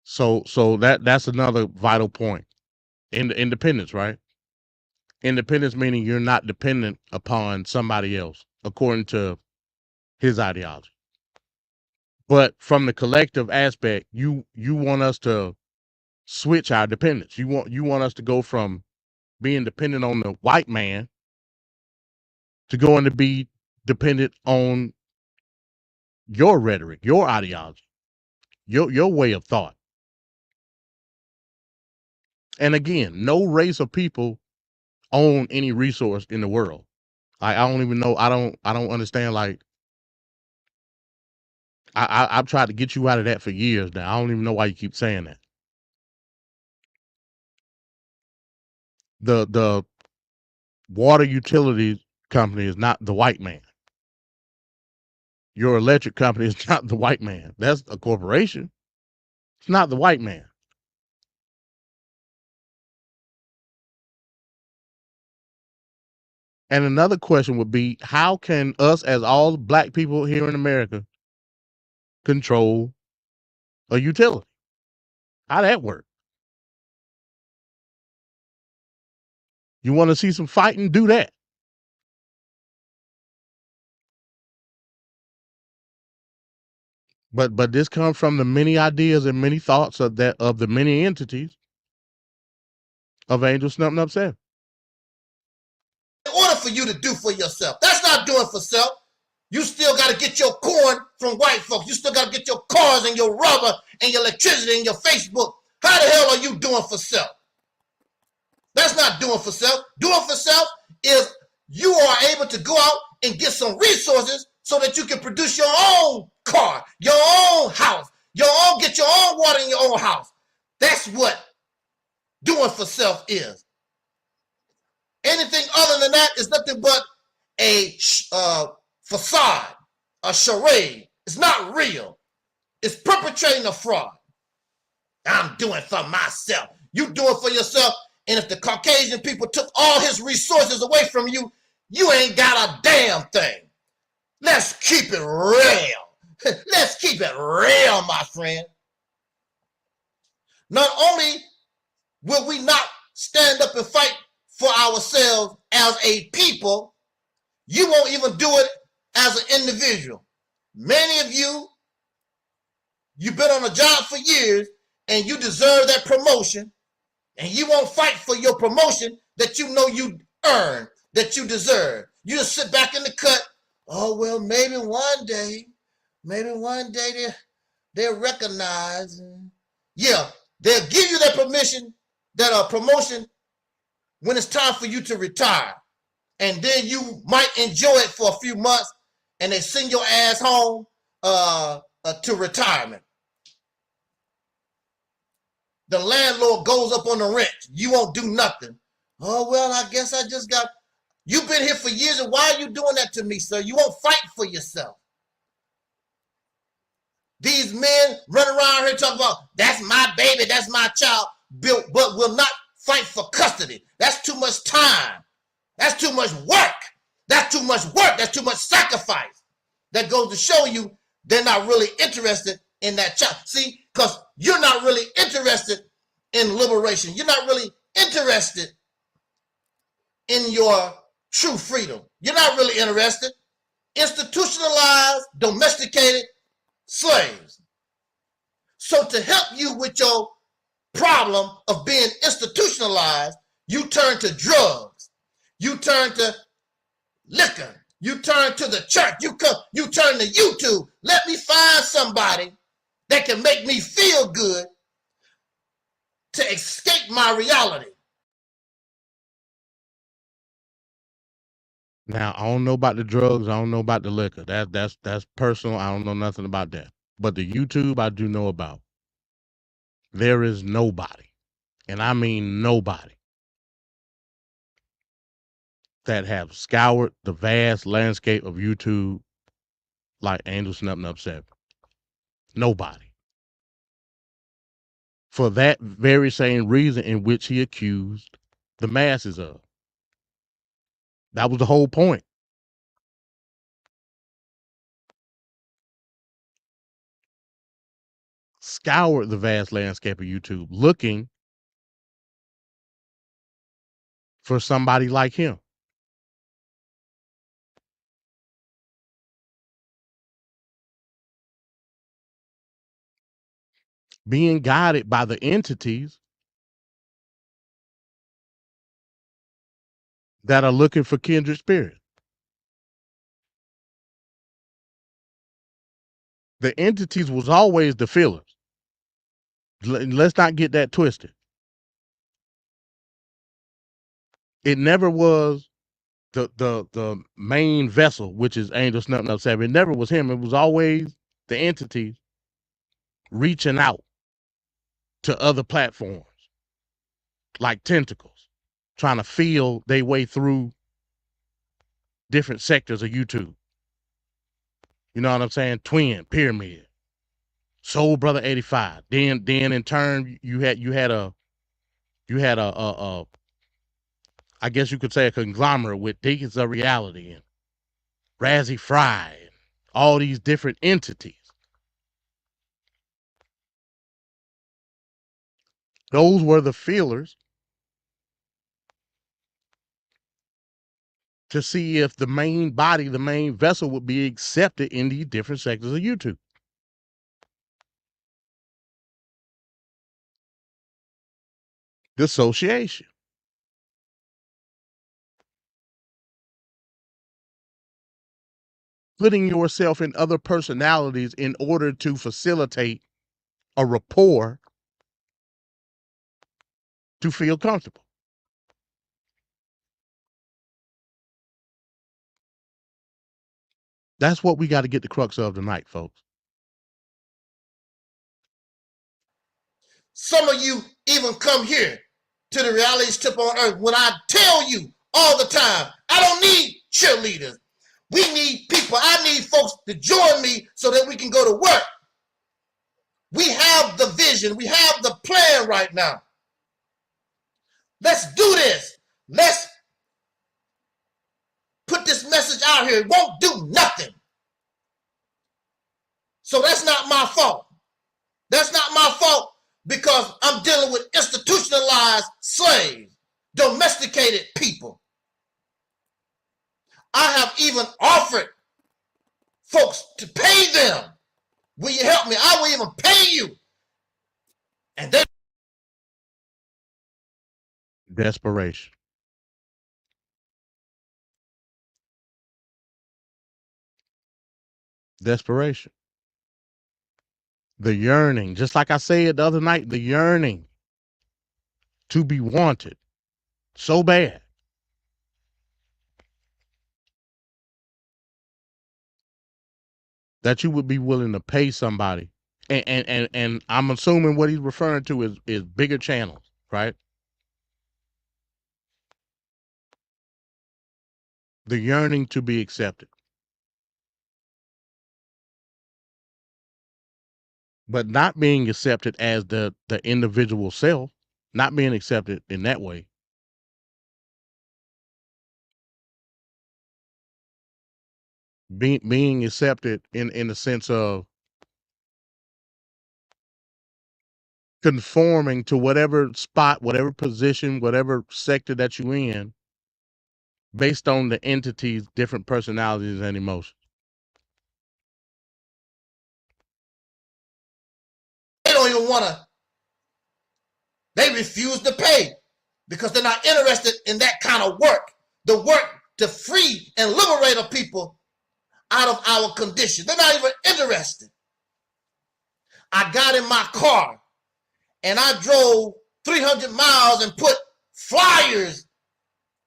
So that's another vital point. Independence, right? Independence meaning you're not dependent upon somebody else according to his ideology. But from the collective aspect, you want us to switch our dependence. You want us to go from being dependent on the white man to going to be dependent on your rhetoric, your ideology, your way of thought. And again, no race of people own any resource in the world. I don't even know. I don't understand. Like I've tried to get you out of that for years now. I don't even know why you keep saying that. The water utility company is not the white man. Your electric company is not the white man. That's a corporation. It's not the white man. And another question would be, how can us as all black people here in America control a utility? How that work? You want to see some fighting? Do that. But this comes from the many ideas and many thoughts of the many entities of Angel Snub Nub 7. In order for you to do for yourself, that's not doing for self. You still got to get your corn from white folks. You still got to get your cars and your rubber and your electricity and your Facebook. How the hell are you doing for self? That's not doing for self. Doing for self is you are able to go out and get some resources so that you can produce your own car, your own house, get your own water in your own house. That's what doing for self is. Anything other than that is nothing but a facade, a charade. It's not real. It's perpetrating a fraud. I'm doing for myself. You do it for yourself. And if the Caucasian people took all his resources away from you, you ain't got a damn thing. Let's keep it real. Let's keep it real, my friend. Not only will we not stand up and fight for ourselves as a people, you won't even do it as an individual. Many of you, you've been on a job for years and you deserve that promotion, and you won't fight for your promotion that you know you earned, that you deserve. You just sit back in the cut. Oh, well, maybe one day they'll recognize. Yeah, they'll give you that permission, that promotion when it's time for you to retire. And then you might enjoy it for a few months and they send your ass home to retirement. The landlord goes up on the rent. You won't do nothing. Oh, well, I guess I just got... You've been here for years, and why are you doing that to me, sir? You won't fight for yourself. These men run around here talking about, that's my baby, that's my child, but will not fight for custody. That's too much time. That's too much work. That's too much work. That's too much sacrifice. That goes to show you they're not really interested in that child. See, because you're not really interested in liberation. You're not really interested in your true freedom. You're not really interested. Institutionalized, domesticated slaves. So to help you with your problem of being institutionalized, you turn to drugs. You turn to liquor. You turn to the church. You turn to YouTube. Let me find somebody that can make me feel good to escape my reality. Now, I don't know about the drugs. I don't know about the liquor. That's personal. I don't know nothing about that. But the YouTube, I do know about. There is nobody, and I mean nobody, that have scoured the vast landscape of YouTube like Angel Snub Nub 7. Nobody. For that very same reason in which he accused the masses of. That was the whole point. Scoured the vast landscape of YouTube looking for somebody like him. Being guided by the entities that are looking for kindred spirit. The entities was always the fillers. Let's not get that twisted. It never was the main vessel, which is Angel Snub Nub 7. It never was him. It was always the entities reaching out to other platforms like tentacles, trying to feel their way through different sectors of YouTube. You know what I'm saying? Twin, Pyramid, Soul Brother 85. Then in turn you had a I guess you could say a conglomerate with Deacons of Reality and Razzie Fry and all these different entities. Those were the feelers to see if the main body, the main vessel would be accepted in these different sectors of YouTube. Dissociation. Putting yourself in other personalities in order to facilitate a rapport to feel comfortable. That's what we got to get the crux of tonight, folks. Some of you even come here to the reality strip on earth when I tell you all the time, I don't need cheerleaders. We need people. I need folks to join me so that we can go to work. We have the vision. We have the plan right now. Let's do this. Let's put this message out here. It won't do nothing. So that's not my fault. That's not my fault because I'm dealing with institutionalized slaves, domesticated people. I have even offered folks to pay them. Will you help me? I will even pay you. And they Desperation. Desperation. The yearning, just like I said the other night, the yearning to be wanted so bad that you would be willing to pay somebody. And I'm assuming what he's referring to is bigger channels, right? The yearning to be accepted. But not being accepted as the individual self, not being accepted in that way. Being accepted in the sense of conforming to whatever spot, whatever position, whatever sector that you're in, based on the entity's different personalities and emotions. don't even want to, they refuse to pay because they're not interested in that kind of work. The work to free and liberate a people out of our condition. They're not even interested. I got in my car and I drove 300 miles and put flyers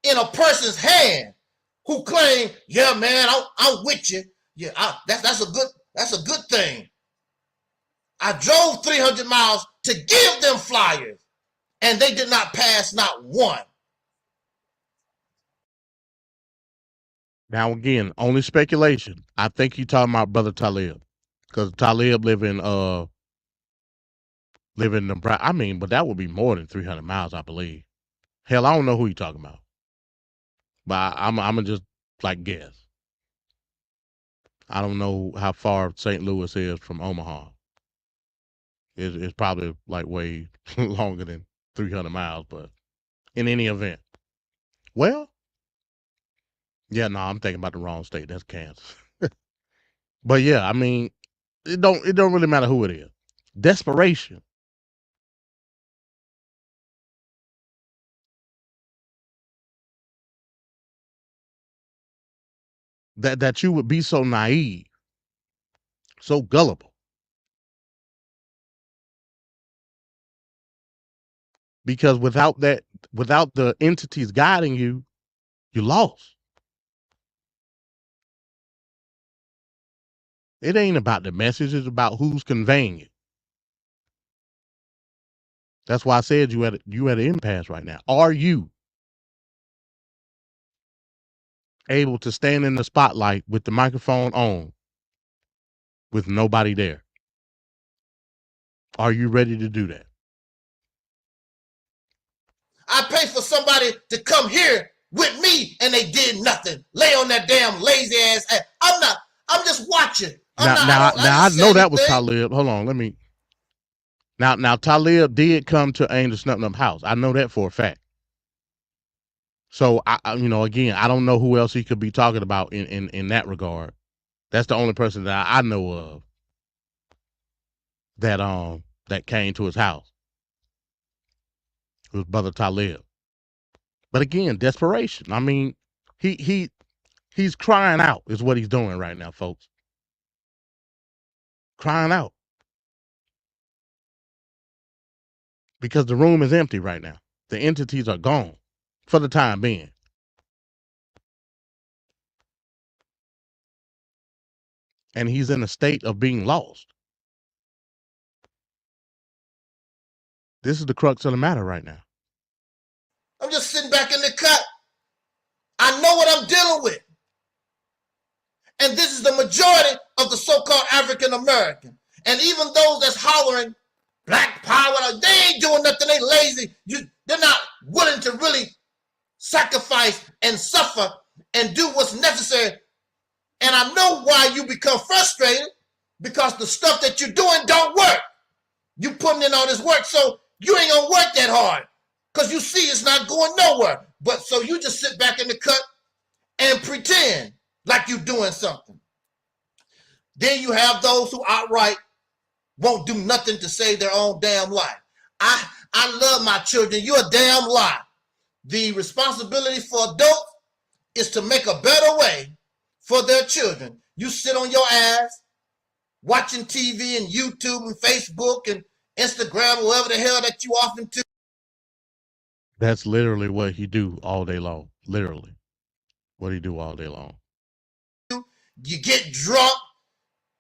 in a person's hand who claimed, yeah, man, I'm with you. Yeah, that's a good thing. I drove 300 miles to give them flyers, and they did not pass not one. Now again, only speculation. I think you're talking about Brother Taalik, because Taalik live in Nebraska. I mean, but that would be more than 300 miles, I believe. Hell, I don't know who you're talking about, but I'm gonna just like guess. I don't know how far St. Louis is from Omaha. It's probably like way longer than 300 miles, but in any event, Well, yeah, no, I'm thinking about the wrong state. That's Kansas. But yeah, I mean, it don't really matter who it is. Desperation. That you would be so naive, so gullible. Because without the entities guiding you, you're lost. It ain't about the message, it's about who's conveying it. That's why I said you at an impasse right now. Are you able to stand in the spotlight with the microphone on with nobody there? Are you ready to do that? I pay for somebody to come here with me and they did nothing. Lay on that damn lazy ass. I'm just watching. I know that was Taalik. Hold on, let me. Now Taalik did come to Angel Snub Nub house. I know that for a fact. So I again, I don't know who else he could be talking about in that regard. That's the only person that I know of that came to his house. It was Brother Taalik. But again, desperation. I mean, he's crying out is what he's doing right now, folks. Crying out. Because the room is empty right now. The entities are gone for the time being. And he's in a state of being lost. This is the crux of the matter right now. I'm just sitting back in the cut. I know what I'm dealing with. And this is the majority of the so-called African American. And even those that's hollering black power, they ain't doing nothing, they lazy. They're not willing to really sacrifice and suffer and do what's necessary. And I know why you become frustrated, because the stuff that you're doing don't work. You putting in all this work, so you ain't gonna work that hard because you see it's not going nowhere. But so you just sit back in the cut and pretend like you're doing something. Then you have those who outright won't do nothing to save their own damn life. I love my children. You're a damn lie. The responsibility for adults is to make a better way for their children. You sit on your ass watching TV and YouTube and Facebook and Instagram, whatever the hell that you off into. That's literally what he do all day long. Literally what he do all day long. You get drunk,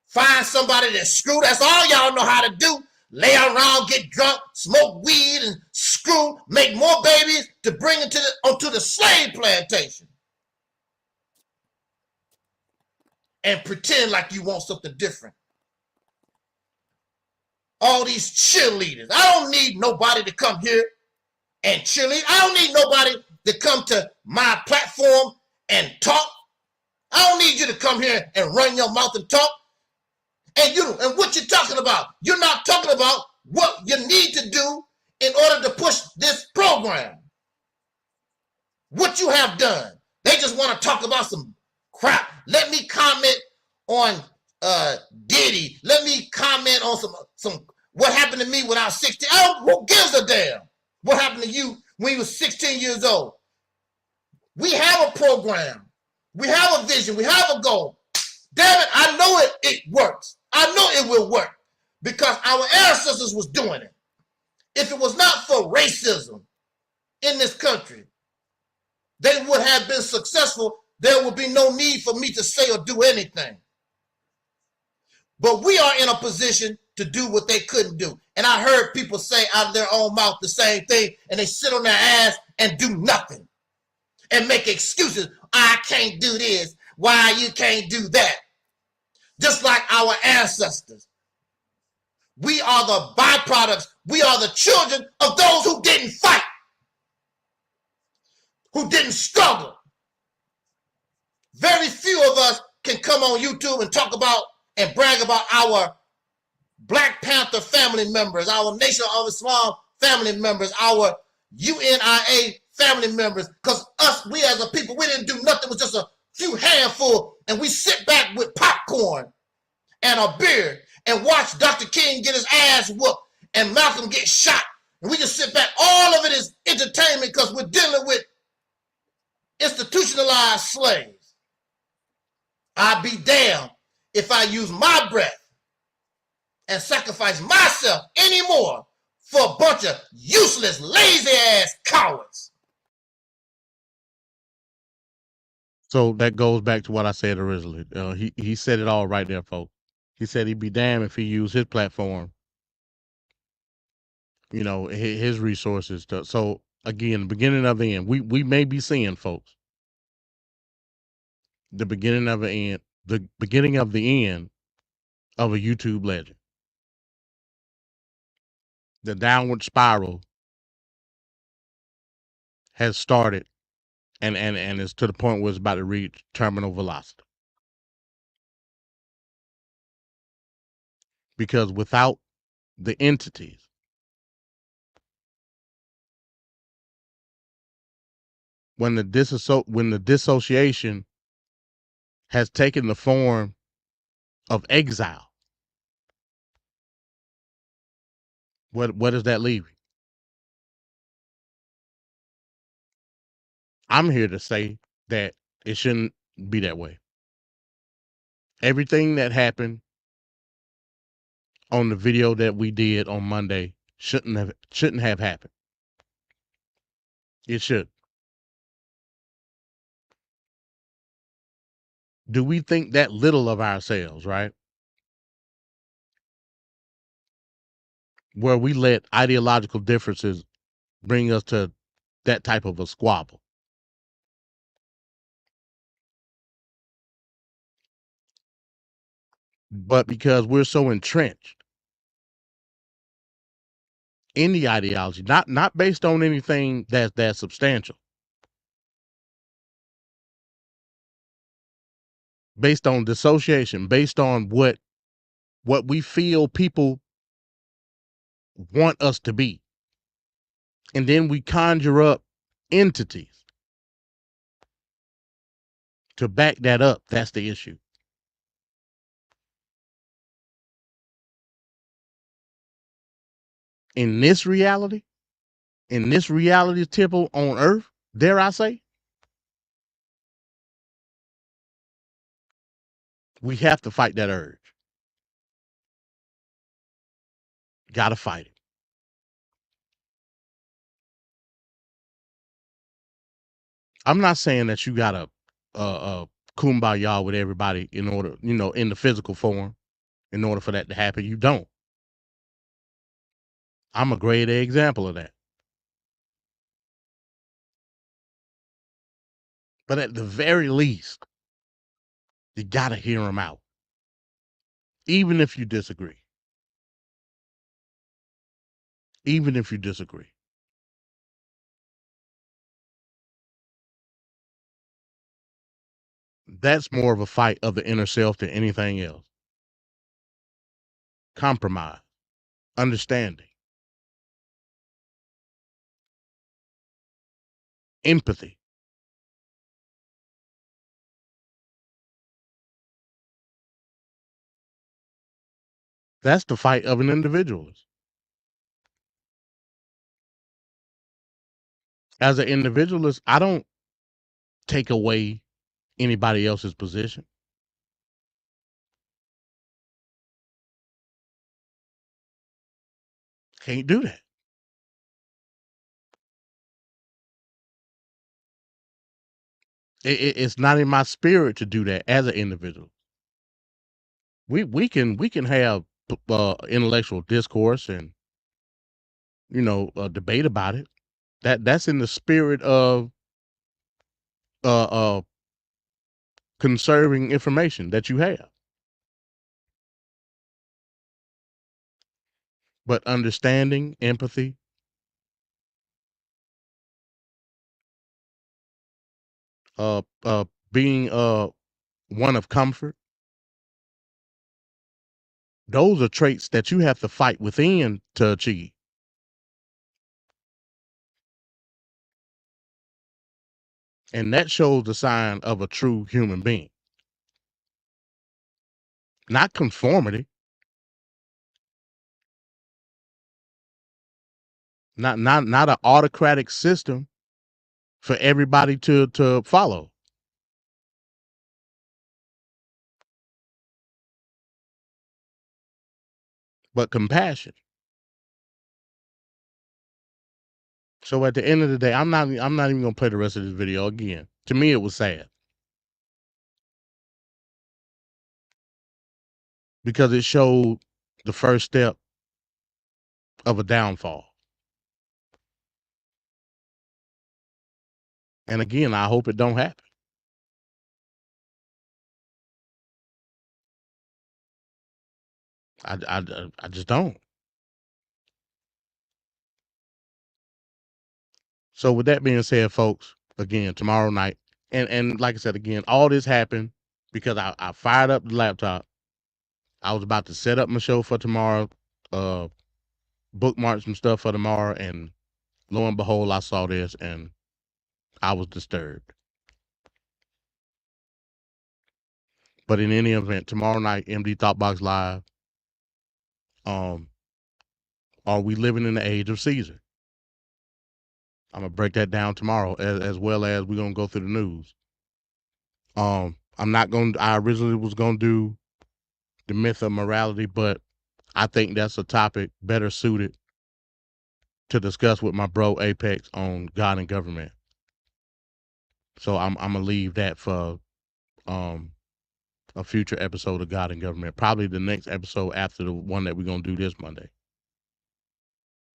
find somebody that's screw. That's all y'all know how to do. Lay around, get drunk, smoke weed, and screw, make more babies to bring into onto the slave plantation. And pretend like you want something different. All these cheerleaders. I don't need nobody to come here and cheerlead. I don't need nobody to come to my platform and talk. I don't need you to come here and run your mouth and talk. And what you're talking about, you're not talking about what you need to do in order to push this program. What you have done. They just want to talk about some crap. Let me comment on Diddy. Let me comment on some what happened to me when I was 16. Who gives a damn what happened to you when you were 16 years old? We have a program. We have a vision. We have a goal. Damn it, I know it works. I know it will work because our ancestors was doing it. If it was not for racism in this country, they would have been successful. There would be no need for me to say or do anything. But we are in a position to do what they couldn't do. And I heard people say out of their own mouth the same thing, and they sit on their ass and do nothing and make excuses. I can't do this. Why you can't do that? Just like our ancestors. We are the byproducts. We are the children of those who didn't fight, who didn't struggle. Very few of us can come on YouTube and talk about and brag about our Black Panther family members, our Nation of Islam family members, our UNIA family members, because we as a people, we didn't do nothing with just a few handful, and we sit back with popcorn and a beer and watch Dr. King get his ass whooped and Malcolm get shot. And we just sit back. All of it is entertainment because we're dealing with institutionalized slaves. I'd be damned if I use my breath and sacrifice myself anymore for a bunch of useless, lazy ass cowards. So that goes back to what I said originally. He said it all right there, folks. He said he'd be damned if he used his platform, his resources. So again, the beginning of the end. We may be seeing, folks, the beginning of the end of a YouTube legend. The downward spiral has started and is to the point where it's about to reach terminal velocity. Because without the entities, when the dissociation has taken the form of exile, what does that leave you? I'm here to say that it shouldn't be that way. Everything that happened on the video that we did on Monday shouldn't have happened. It should. Do we think that little of ourselves, right? Where we let ideological differences bring us to that type of a squabble. But because we're so entrenched in the ideology, not based on anything that's substantial, based on dissociation, based on what we feel people want us to be. And then we conjure up entities to back that up. That's the issue. In this reality temple on earth, dare I say, we have to fight that urge. Gotta fight it. I'm not saying that you gotta kumbaya with everybody in order, in the physical form, in order for that to happen. You don't. I'm a grade A example of that. But at the very least, you gotta hear them out. Even if you disagree. Even if you disagree. That's more of a fight of the inner self than anything else. Compromise, understanding, empathy. That's the fight of an individualist. As an individualist, I don't take away anybody else's position. Can't do that. It's not in my spirit to do that as an individual. We can have intellectual discourse and debate about it. That's in the spirit of uh conserving information that you have. But understanding, empathy, being one of comfort, those are traits that you have to fight within to achieve. And that shows the sign of a true human being. Not conformity. Not an autocratic system for everybody to follow. But compassion. So at the end of the day, I'm not even gonna play the rest of this video again. To me, it was sad. Because it showed the first step of a downfall. And again, I hope it don't happen. I just don't. So with that being said, folks, again, tomorrow night, and like I said, again, all this happened because I fired up the laptop. I was about to set up my show for tomorrow, bookmark some stuff for tomorrow, and lo and behold, I saw this and I was disturbed. But in any event, tomorrow night, MD Thoughtbox Live. Are we living in the age of Caesar? I'm gonna break that down tomorrow, as well as we're gonna go through the news. I originally was gonna do the myth of morality, but I think that's a topic better suited to discuss with my bro Apex on God and government. So I'm gonna leave that for a future episode of God and Government, probably the next episode after the one that we're gonna do this Monday,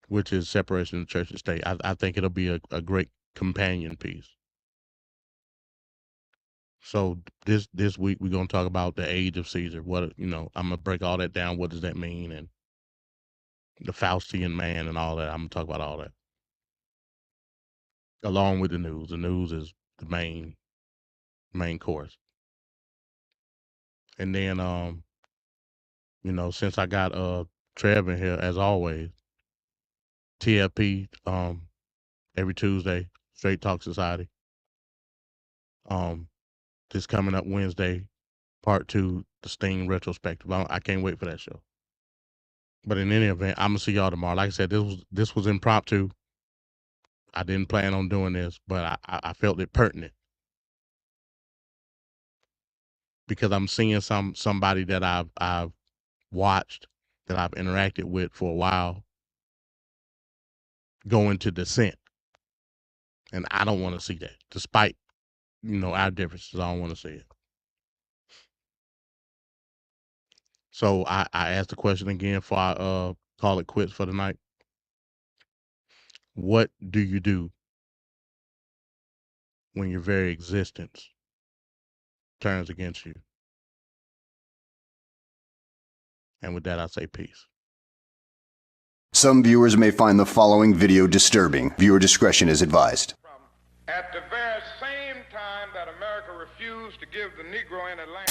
which is separation of church and state. I think it'll be a great companion piece. So this week we're gonna talk about the age of Caesar. What, I'm gonna break all that down. What does that mean? And the Faustian man and all that. I'm gonna talk about all that. Along with the news. The news is the main course. And then since I got Trev in here, as always, TFP, every Tuesday, Straight Talk Society. This coming up Wednesday, part 2, the Sting retrospective. I can't wait for that show. But in any event, I'm gonna see y'all tomorrow. Like I said, this was impromptu. I didn't plan on doing this, but I felt it pertinent because I'm seeing somebody that I've watched, that I've interacted with for a while, go into dissent, and I don't want to see that. Despite our differences, I don't want to see it. So I asked the question again before I call it quits for the night. What do you do when your very existence turns against you? And with that, I say peace. Some viewers may find the following video disturbing. Viewer discretion is advised. At the very same time that America refused to give the Negro any land,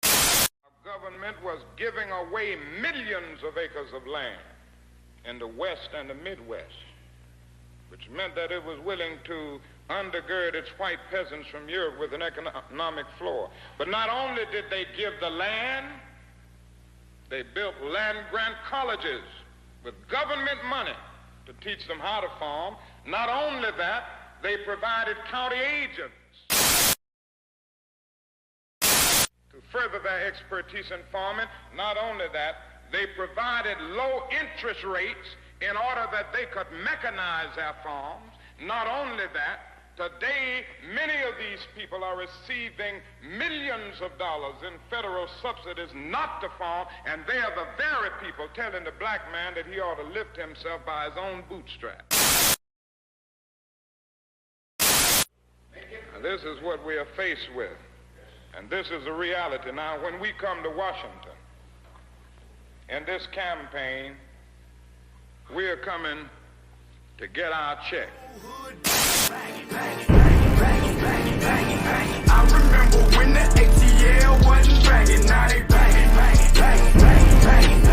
our government was giving away millions of acres of land in the West and the Midwest, which meant that it was willing to undergird its white peasants from Europe with an economic floor. But not only did they give the land, they built land-grant colleges with government money to teach them how to farm. Not only that, they provided county agents to further their expertise in farming. Not only that, they provided low interest rates in order that they could mechanize their farms. Not only that, today many of these people are receiving millions of dollars in federal subsidies not to farm, and they are the very people telling the black man that he ought to lift himself by his own bootstraps. Now, this is what we are faced with, and this is the reality. Now, when we come to Washington in this campaign, we are coming to get our check. I remember when the ATL wasn't banging, now they banging, banging, banging, banging, banging.